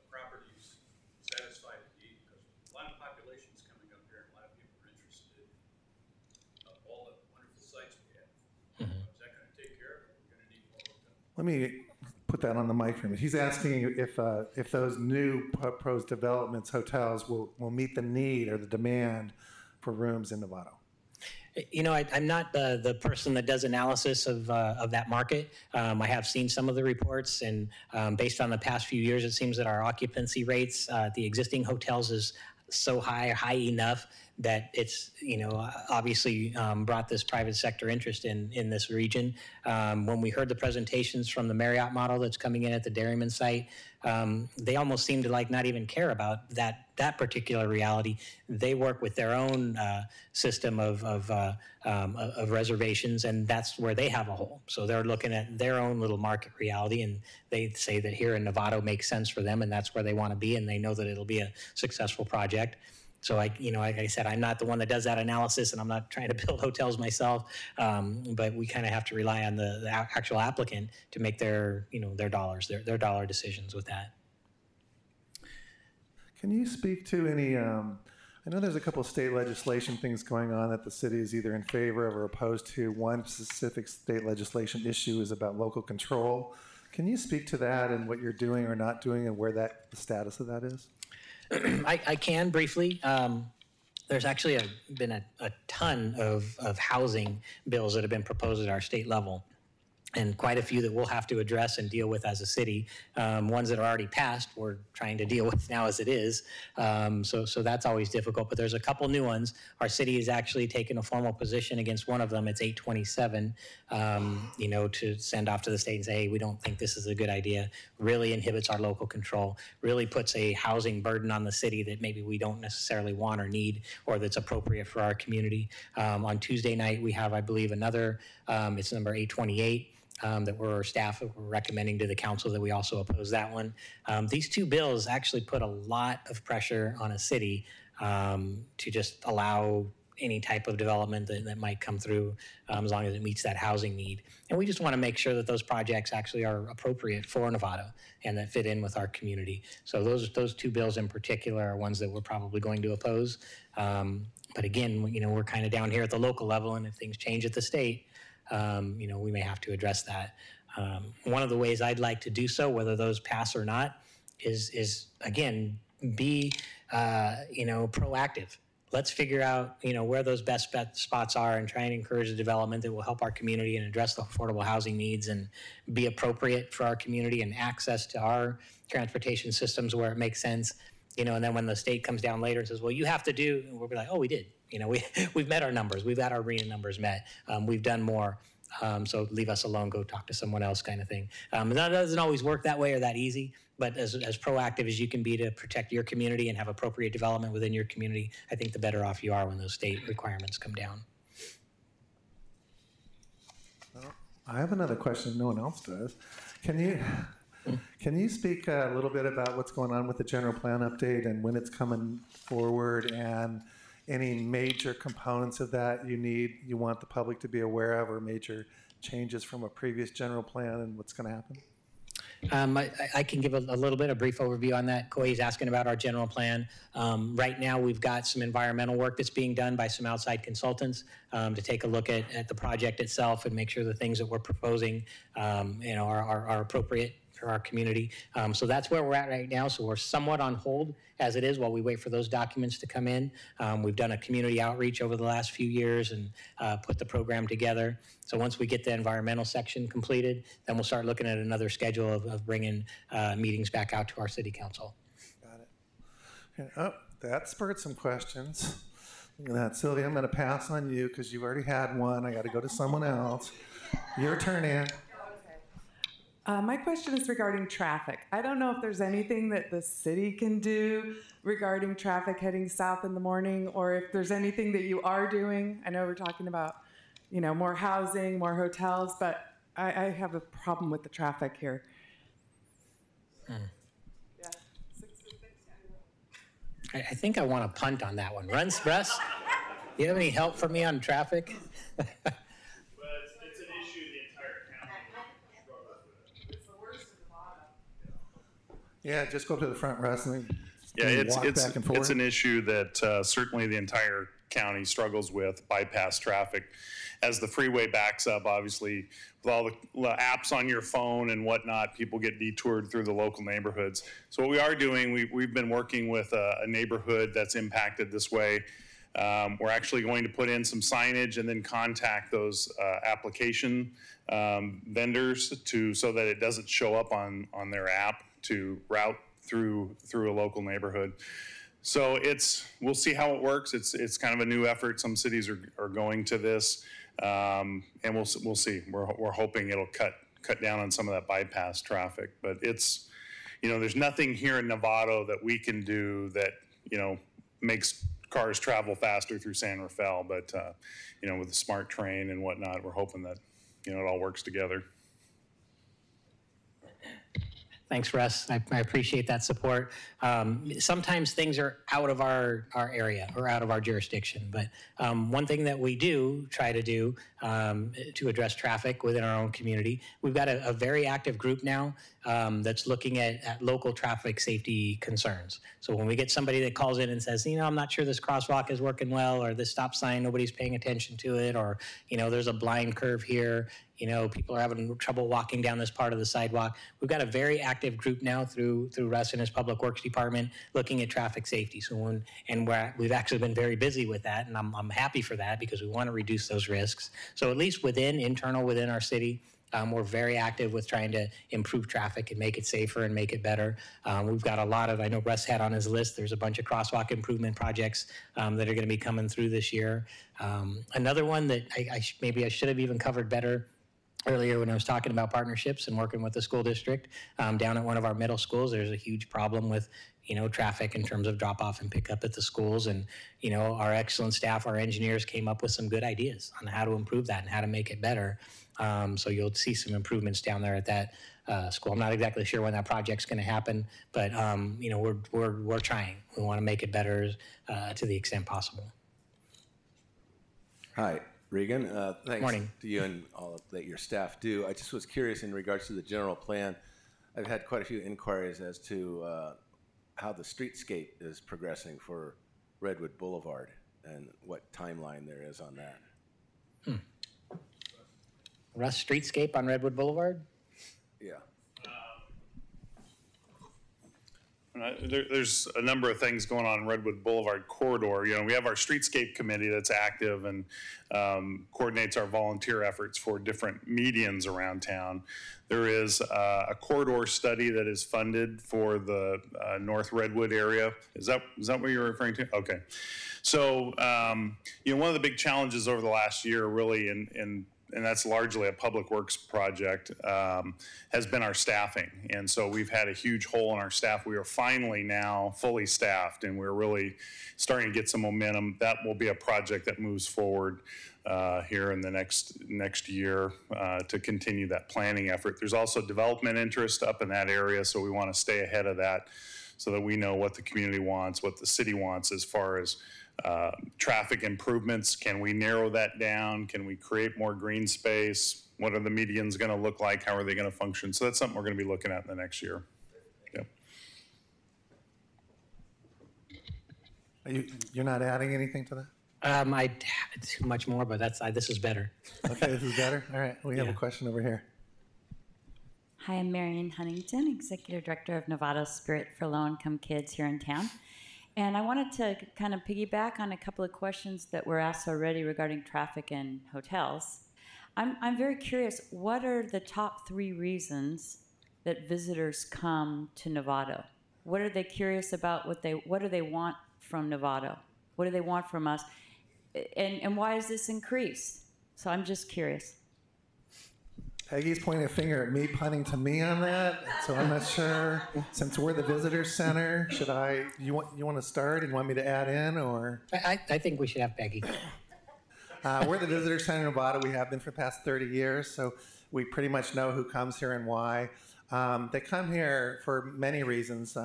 properties satisfy the need? Because a lot of population is coming up here and a lot of people are interested in all the wonderful sites we have. Mm-hmm. Is that going to take care of it? We're going to need more hotels. Let me put that on the mic for me. He's asking if those new proposed developments, hotels, will meet the need or the demand for rooms in Novato. I'm not the person that does analysis of that market. I have seen some of the reports, and based on the past few years, it seems that our occupancy rates at the existing hotels is so high enough that it's, obviously brought this private sector interest in this region. When we heard the presentations from the Marriott model that's coming in at the Dairyman site, they almost seem to not even care about that particular reality. They work with their own system of reservations, and that's where they have a hole. So they're looking at their own little market reality, and they say that here in Novato makes sense for them, and that's where they want to be, and they know that it'll be a successful project. So like I said, I'm not the one that does that analysis, and I'm not trying to build hotels myself. But we kind of have to rely on the actual applicant to make their their dollar decisions with that. Can you speak to any? I know there's a couple of state legislation things going on that the city is either in favor of or opposed to. One specific state legislation issue is about local control. Can you speak to that and what you're doing or not doing, and where the status of that is? I can briefly. There's actually been a ton of housing bills that have been proposed at our state level, and quite a few that we'll have to address and deal with as a city. Ones that are already passed, we're trying to deal with now as it is. So that's always difficult, but there's a couple new ones. Our city has actually taken a formal position against one of them. It's 827, to send off to the state and say, hey, we don't think this is a good idea. Really inhibits our local control, really puts a housing burden on the city that maybe we don't necessarily want or need, or that's appropriate for our community. On Tuesday night, we have, I believe, another, it's number 828. That staff were recommending to the council that we also oppose that one. These 2 bills actually put a lot of pressure on a city to just allow any type of development that might come through as long as it meets that housing need. And we just want to make sure that those projects actually are appropriate for Novato and that fit in with our community. So those 2 bills in particular are ones that we're probably going to oppose. But again, we're kind of down here at the local level, and if things change at the state, we may have to address that. One of the ways I'd like to do so, whether those pass or not, is again, be, proactive. Let's figure out, where those best spots are and try and encourage the development that will help our community and address the affordable housing needs and be appropriate for our community and access to our transportation systems where it makes sense. And then when the state comes down later and says, well, you have to do, and we'll be like, oh, we did. We've met our numbers. We've got our arena numbers met. We've done more. So leave us alone, go talk to someone else kind of thing. That doesn't always work that way or that easy, but as proactive as you can be to protect your community and have appropriate development within your community, I think the better off you are when those state requirements come down. Well, I have another question no one else does. Can you speak a little bit about what's going on with the general plan update and when it's coming forward, and any major components of that you want the public to be aware of, or major changes from a previous general plan and what's going to happen? I can give a little bit, a brief overview on that. Koi's asking about our general plan. Right now, we've got some environmental work that's being done by some outside consultants to take a look at the project itself and make sure the things that we're proposing, are appropriate for our community. So that's where we're at right now. So we're somewhat on hold as it is while we wait for those documents to come in. We've done a community outreach over the last few years and put the program together. So once we get the environmental section completed, then we'll start looking at another schedule of bringing meetings back out to our city council. Got it. Okay. Oh, that spurred some questions. Look at that. Sylvia, I'm going to pass on you because you've already had one. I got to go to someone else. Your turn, Ann. My question is regarding traffic. I don't know if there's anything that the city can do regarding traffic heading south in the morning, or if there's anything that you are doing. I know we're talking about, more housing, more hotels, but I have a problem with the traffic here. Yeah. I think I want to punt on that one. Russ, do you have any help for me on traffic? Yeah, just go up to the front, Russ, and it's back and forth. It's an issue that certainly the entire county struggles with, bypass traffic. As the freeway backs up, obviously, with all the apps on your phone and whatnot, people get detoured through the local neighborhoods. So what we are doing, we've been working with a neighborhood that's impacted this way. We're actually going to put in some signage and then contact those application vendors so that it doesn't show up on their app to route through a local neighborhood. So we'll see how it works. It's kind of a new effort. Some cities are going to this, and we'll see. We're hoping it'll cut down on some of that bypass traffic. But it's, there's nothing here in Novato that we can do that makes cars travel faster through San Rafael. But with the smart train and whatnot, we're hoping that it all works together. Thanks, Russ. I appreciate that support. Sometimes things are out of our area or out of our jurisdiction, but one thing that we do try to do to address traffic within our own community, we've got a very active group now that's looking at local traffic safety concerns. So when we get somebody that calls in and says, I'm not sure this crosswalk is working well, or this stop sign, nobody's paying attention to it, or, there's a blind curve here, people are having trouble walking down this part of the sidewalk. We've got a very active group now through Russ and his Public Works Department looking at traffic safety. So we've actually been very busy with that, and I'm happy for that because we want to reduce those risks. So at least within our city, we're very active with trying to improve traffic and make it safer and make it better. We've got I know Russ had on his list, there's a bunch of crosswalk improvement projects that are going to be coming through this year. Another one that maybe I should have even covered better earlier when I was talking about partnerships and working with the school district down at one of our middle schools, there's a huge problem with traffic in terms of drop off and pick up at the schools. And our excellent staff, our engineers came up with some good ideas on how to improve that and how to make it better. So you'll see some improvements down there at that school. I'm not exactly sure when that project's going to happen, but we're trying. We want to make it better to the extent possible. Hi. Regan, thanks Morning. to you and all that your staff do. I just was curious in regards to the general plan. I've had quite a few inquiries as to how the streetscape is progressing for Redwood Boulevard and what timeline there is on that. Russ, streetscape on Redwood Boulevard? Yeah. There's a number of things going on in Redwood Boulevard corridor. We have our streetscape committee that's active and coordinates our volunteer efforts for different medians around town. There is a corridor study that is funded for the North Redwood area. Is that what you're referring to? Okay. So, one of the big challenges over the last year really and that's largely a public works project, has been our staffing. And so we've had a huge hole in our staff. We are finally now fully staffed, and we're really starting to get some momentum. That will be a project that moves forward here in the next year to continue that planning effort. There's also development interest up in that area, so we want to stay ahead of that so that we know what the community wants, what the city wants as far as traffic improvements. Can we narrow that down? Can we create more green space? What are the medians going to look like? How are they going to function? So that's something we're going to be looking at in the next year. Yep. You're not adding anything to that? I had too much more, but this is better. Okay, this is better. All right, we have a question over here. Hi, I'm Marion Huntington, Executive Director of Novato Spirit for Low-Income Kids here in town. And I wanted to kind of piggyback on a couple of questions that were asked already regarding traffic and hotels. I'm very curious, what are the top 3 reasons that visitors come to Novato? What are they curious about? What do they want from Novato? What do they want from us? And why is this increased? So I'm just curious. Peggy's pointing a finger at me, punting to me on that, so I'm not sure. Since we're the visitor center, you want to start and want me to add in, or? I think we should have Peggy. We're the visitor center in Novato. We have been for the past 30 years, so we pretty much know who comes here and why. They come here for many reasons.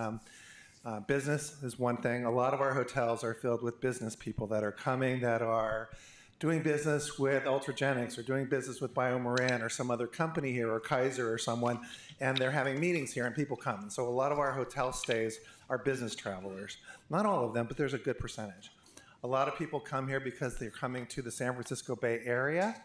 Business is one thing. A lot of our hotels are filled with business people that are coming, that are doing business with Ultragenics or doing business with BioMarin or some other company here, or Kaiser or someone, and they're having meetings here and people come. And so a lot of our hotel stays are business travelers. Not all of them, but there's a good percentage. A lot of people come here because they're coming to the San Francisco Bay Area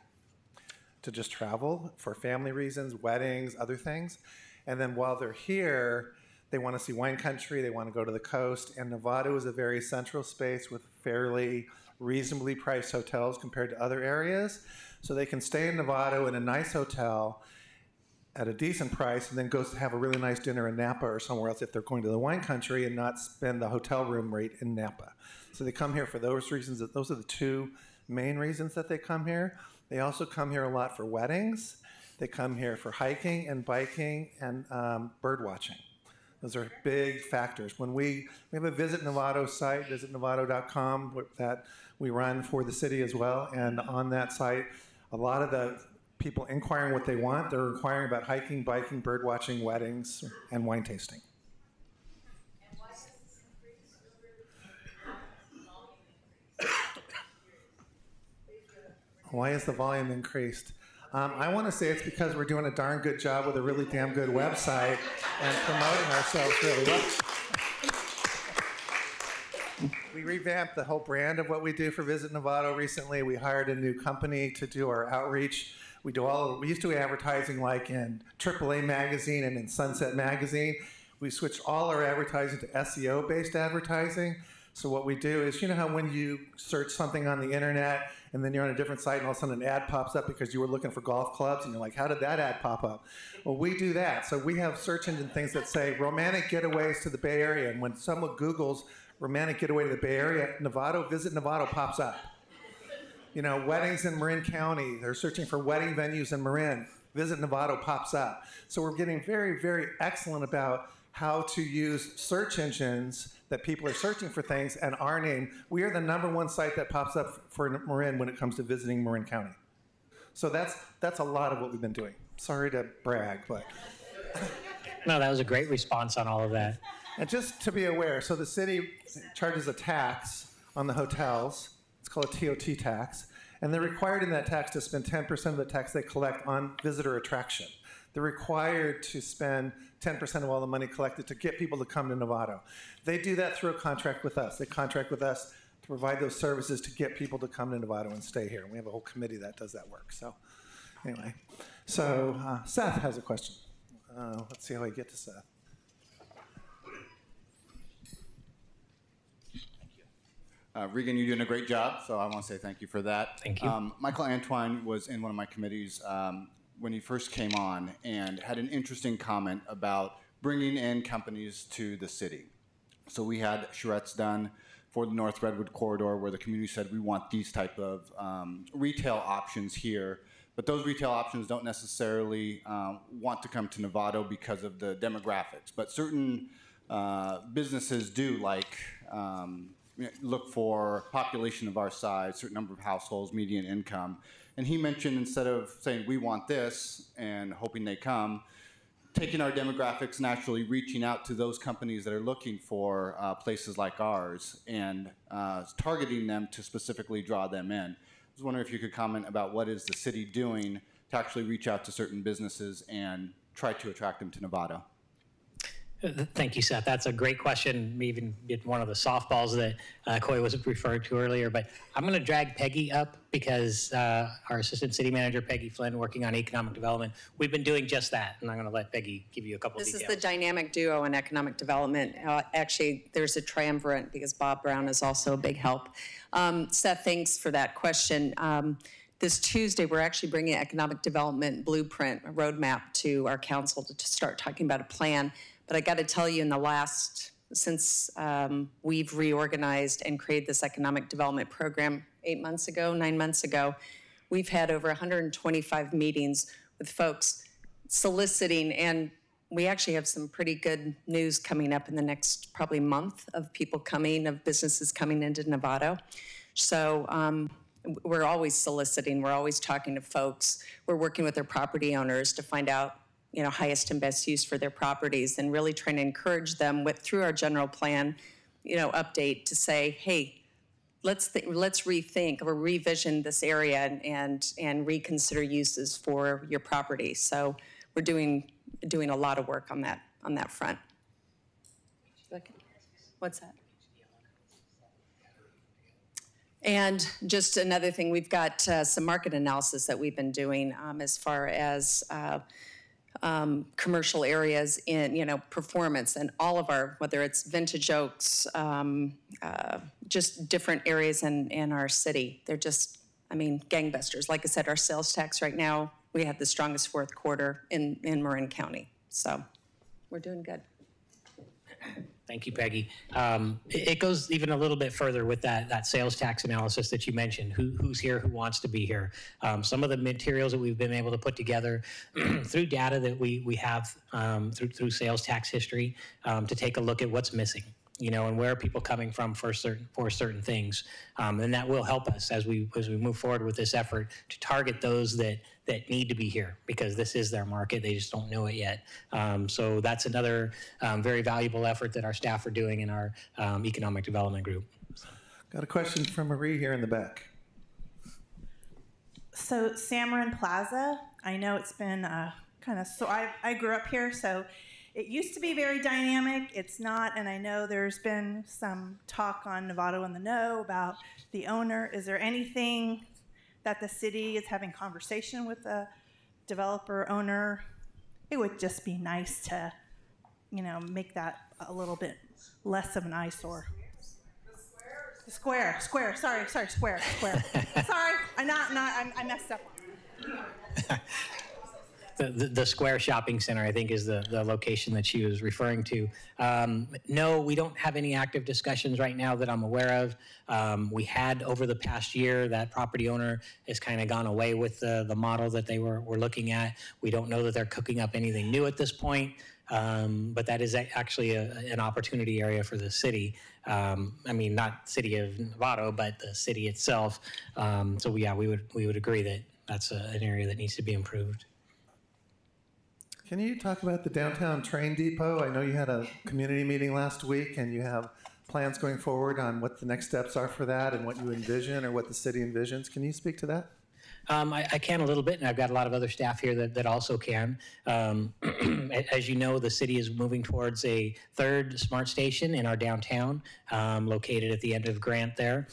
to just travel for family reasons, weddings, other things. And then while they're here, they want to see wine country, they want to go to the coast, and Novato is a very central space with fairly reasonably priced hotels compared to other areas. So they can stay in Novato in a nice hotel at a decent price and then go have a really nice dinner in Napa or somewhere else if they're going to the wine country, and not spend the hotel room rate in Napa. So they come here for those reasons. Those are the 2 main reasons that they come here. They also come here a lot for weddings. They come here for hiking and biking and bird watching. Those are big factors. When we have a Visit Novato site, visitnovato.com, that we run for the city as well. And on that site, a lot of the people inquiring what they want, they're inquiring about hiking, biking, bird watching, weddings, and wine tasting. And why does this increase? Why is the volume increased? I want to say it's because we're doing a darn good job with a really damn good website and promoting ourselves really well. We revamped the whole brand of what we do for Visit Novato recently. We hired a new company to do our outreach. We used to do advertising like in AAA magazine and in Sunset magazine. We switched all our advertising to SEO-based advertising. So what we do is, you know how when you search something on the internet and then you're on a different site and all of a sudden an ad pops up because you were looking for golf clubs and you're like, how did that ad pop up? Well, we do that. So we have search engine things that say romantic getaways to the Bay Area. And when someone Googles romantic getaway to the Bay Area, Novato, Visit Novato pops up. You know, weddings in Marin County, they're searching for wedding venues in Marin. Visit Novato pops up. So we're getting very, very excellent about how to use search engines that people are searching for things, and our name. We are the #1 site that pops up for Marin when it comes to visiting Marin County. So that's a lot of what we've been doing. Sorry to brag, but. No, that was a great response on all of that. And just to be aware, so the city charges a tax on the hotels. It's called a TOT tax. And they're required in that tax to spend 10% of the tax they collect on visitor attraction. They're required to spend 10% of all the money collected to get people to come to Novato. They do that through a contract with us. They contract with us to provide those services to get people to come to Novato and stay here. And we have a whole committee that does that work. So anyway, Seth has a question. Let's see how we get to Seth. Regan, you're doing a great job, so I want to say thank you for that. Thank you. Michael Antoine was in one of my committees when he first came on and had an interesting comment about bringing in companies to the city. So we had charrettes done for the North Redwood corridor where the community said we want these type of retail options here, but those retail options don't necessarily want to come to Novato because of the demographics, but certain businesses do, like look for population of our size, certain number of households, median income. And he mentioned, instead of saying we want this and hoping they come, taking our demographics, naturally reaching out to those companies that are looking for places like ours and targeting them to specifically draw them in. I was wondering if you could comment about what is the city doing to actually reach out to certain businesses and try to attract them to Novato. Thank you, Seth. That's a great question. We even did one of the softballs that Coy was referring to earlier. But I'm going to drag Peggy up because our Assistant City Manager, Peggy Flynn, working on economic development, we've been doing just that. And I'm going to let Peggy give you a couple of details. This is the dynamic duo in economic development. Actually, there's a triumvirate because Bob Brown is also a big help. Seth, thanks for that question. This Tuesday, we're actually bringing economic development blueprint, a roadmap to our council to start talking about a plan. But I got to tell you, since we've reorganized and created this economic development program 9 months ago, we've had over 125 meetings with folks soliciting, and we actually have some pretty good news coming up in the next probably month of businesses coming into Novato. So we're always soliciting, we're always talking to folks, we're working with their property owners to find out highest and best use for their properties, and really trying to encourage them through our general plan, update to say, hey, let's rethink or revision this area and reconsider uses for your property. So we're doing a lot of work on that front. What's that? And just another thing, we've got some market analysis that we've been doing as far as commercial areas in performance, and all of our, whether it's Vintage Oaks, just different areas in our city. They're just, gangbusters. Like I said, our sales tax right now, we have the strongest fourth quarter in Marin County. So we're doing good. Thank you, Peggy. It goes even a little bit further with that sales tax analysis that you mentioned. Who's here? Who wants to be here? Some of the materials that we've been able to put together through data that we have through sales tax history to take a look at what's missing, and where are people coming from for certain things, and that will help us as we move forward with this effort to target those that need to be here, because this is their market. They just don't know it yet. So that's another very valuable effort that our staff are doing in our economic development group. Got a question from Marie here in the back. So Samarin Plaza, I know it's been so I grew up here, so it used to be very dynamic. It's not, and I know there's been some talk on Novato in the Know about the owner. Is there anything that the city is having conversation with the developer owner? It would just be nice to, make that a little bit less of an eyesore. Square. Sorry, square. Sorry, I messed up. The Square Shopping Center, I think, is the location that she was referring to. No, we don't have any active discussions right now that I'm aware of. We had over the past year, that property owner has kind of gone away with the model that they were looking at. We don't know that they're cooking up anything new at this point, but that is actually an opportunity area for the city. Not city of Novato, but the city itself. So yeah, we would agree that that's an area that needs to be improved. Can you talk about the downtown train depot? I know you had a community meeting last week, and you have plans going forward on what the next steps are for that and what you envision or what the city envisions. Can you speak to that? I can a little bit, and I've got a lot of other staff here that also can. As you know, the city is moving towards a third smart station in our downtown, located at the end of Grant there,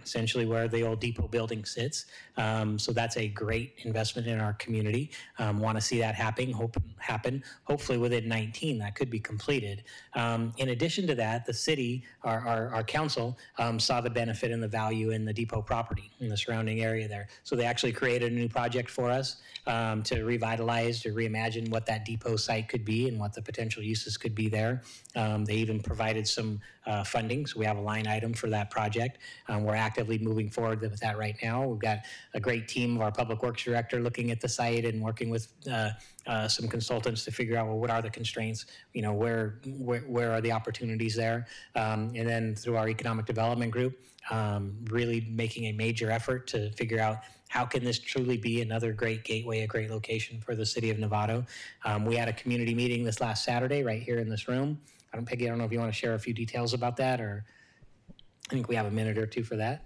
essentially where the old depot building sits. So that's a great investment in our community. Want to see that happen, hopefully within 2019 that could be completed. In addition to that, the city, our council, saw the benefit and the value in the depot property in the surrounding area there. So they actually created a new project for us to revitalize, to reimagine what that depot site could be and what the potential uses could be there. They even provided some funding, so we have a line item for that project. We're actively moving forward with that right now. We've got a great team of our public works director looking at the site and working with some consultants to figure out, well, what are the constraints, where are the opportunities there, and then through our economic development group, really making a major effort to figure out how can this truly be another great gateway, a great location for the city of Novato? We had a community meeting this last Saturday right here in this room. Peggy, I don't know if you want to share a few details about that, or I think we have a minute or two for that.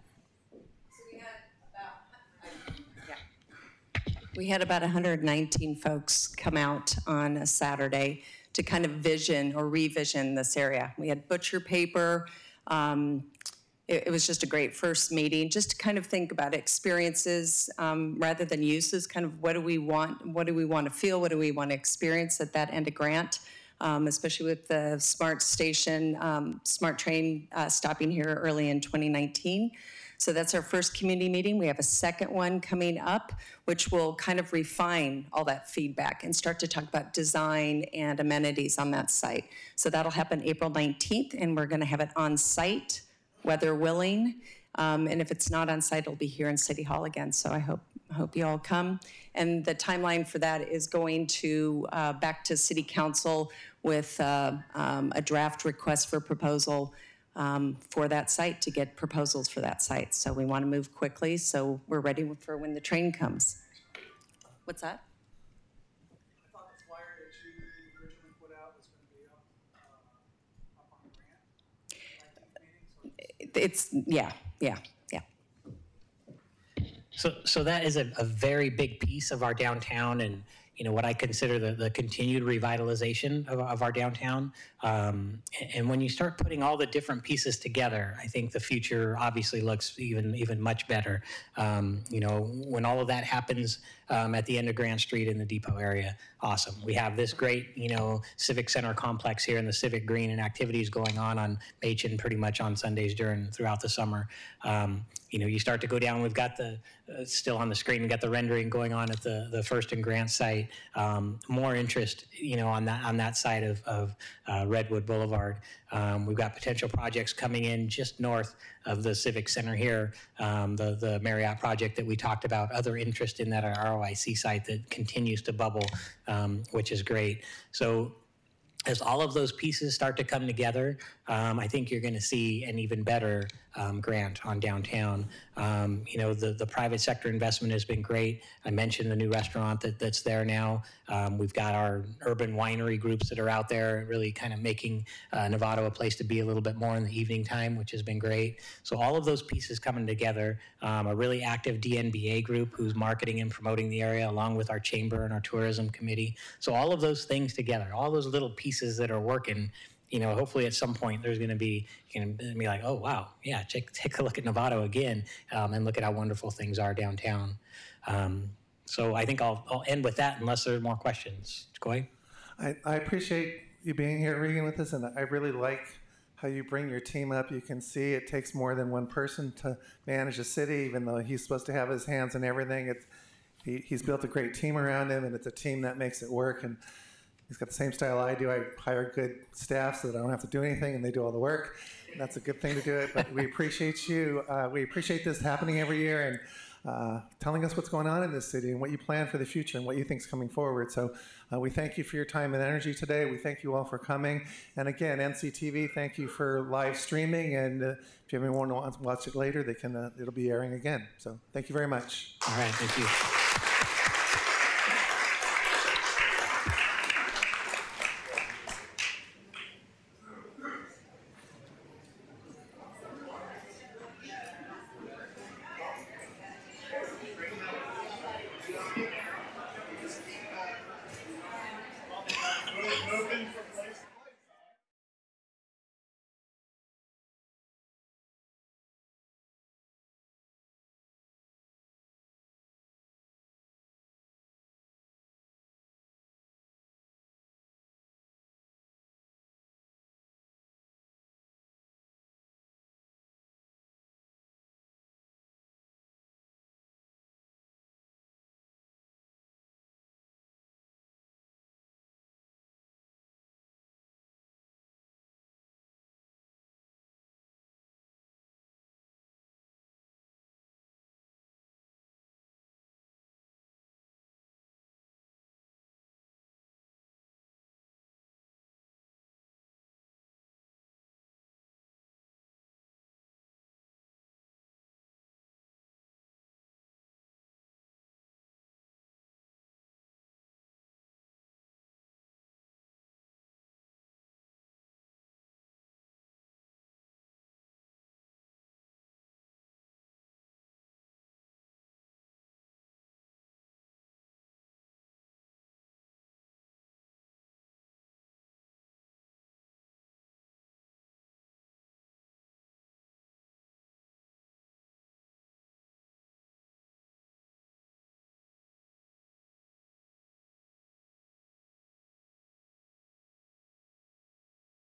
We had about 119 folks come out on a Saturday to kind of vision or revision this area. We had butcher paper. It was just a great first meeting, just to kind of think about experiences rather than uses, kind of what do we want to feel, what do we want to experience at that end of grant, especially with the smart station, smart train stopping here early in 2019. So that's our first community meeting. We have a second one coming up, which will kind of refine all that feedback and start to talk about design and amenities on that site. So that'll happen April 19th, and we're gonna have it on site, weather willing. And if it's not on site, it'll be here in City Hall again. So I hope you all come. And the timeline for that is going to back to City Council with a draft request for proposal for that site, to get proposals for that site. So we want to move quickly, so we're ready for when the train comes. What's that? I thought the flyer that you originally put out was going to be up on the grant. It's, yeah. So that is a very big piece of our downtown, and what I consider the continued revitalization of our downtown. And when you start putting all the different pieces together, I think the future obviously looks even much better. When all of that happens at the end of Grand Street in the Depot area, awesome. We have this great, Civic Center complex here in the Civic Green, and activities going on Machin pretty much on Sundays throughout the summer. You start to go down, we've got still on the screen, we've got the rendering going on at the First and Grant site. More interest, on that side of Redwood Boulevard. We've got potential projects coming in just north of the Civic Center here, the Marriott project that we talked about, other interest in that ROIC site that continues to bubble, which is great. So as all of those pieces start to come together, I think you're going to see an even better grant on downtown. The private sector investment has been great. I mentioned the new restaurant that's there now. We've got our urban winery groups that are out there, really kind of making Novato a place to be a little bit more in the evening time, which has been great. So all of those pieces coming together, a really active DNBA group who's marketing and promoting the area, along with our chamber and our tourism committee. So all of those things together, all those little pieces that are working, hopefully at some point there's going to be, be like, oh, wow, yeah, take a look at Novato again, and look at how wonderful things are downtown. So I think I'll end with that unless there are more questions. Coy? I appreciate you being here, Regan, with us, and I really like how you bring your team up. You can see it takes more than one person to manage a city, even though he's supposed to have his hands in everything. He's built a great team around him, and it's a team that makes it work. And he's got the same style I do. I hire good staff so that I don't have to do anything, and they do all the work. And that's a good thing to do it. But we appreciate you. We appreciate this happening every year, and telling us what's going on in this city and what you plan for the future and what you think is coming forward. So we thank you for your time and energy today. We thank you all for coming. And again, NCTV, thank you for live streaming. And if you ever want to watch it later, it'll be airing again. So thank you very much. All right, thank you.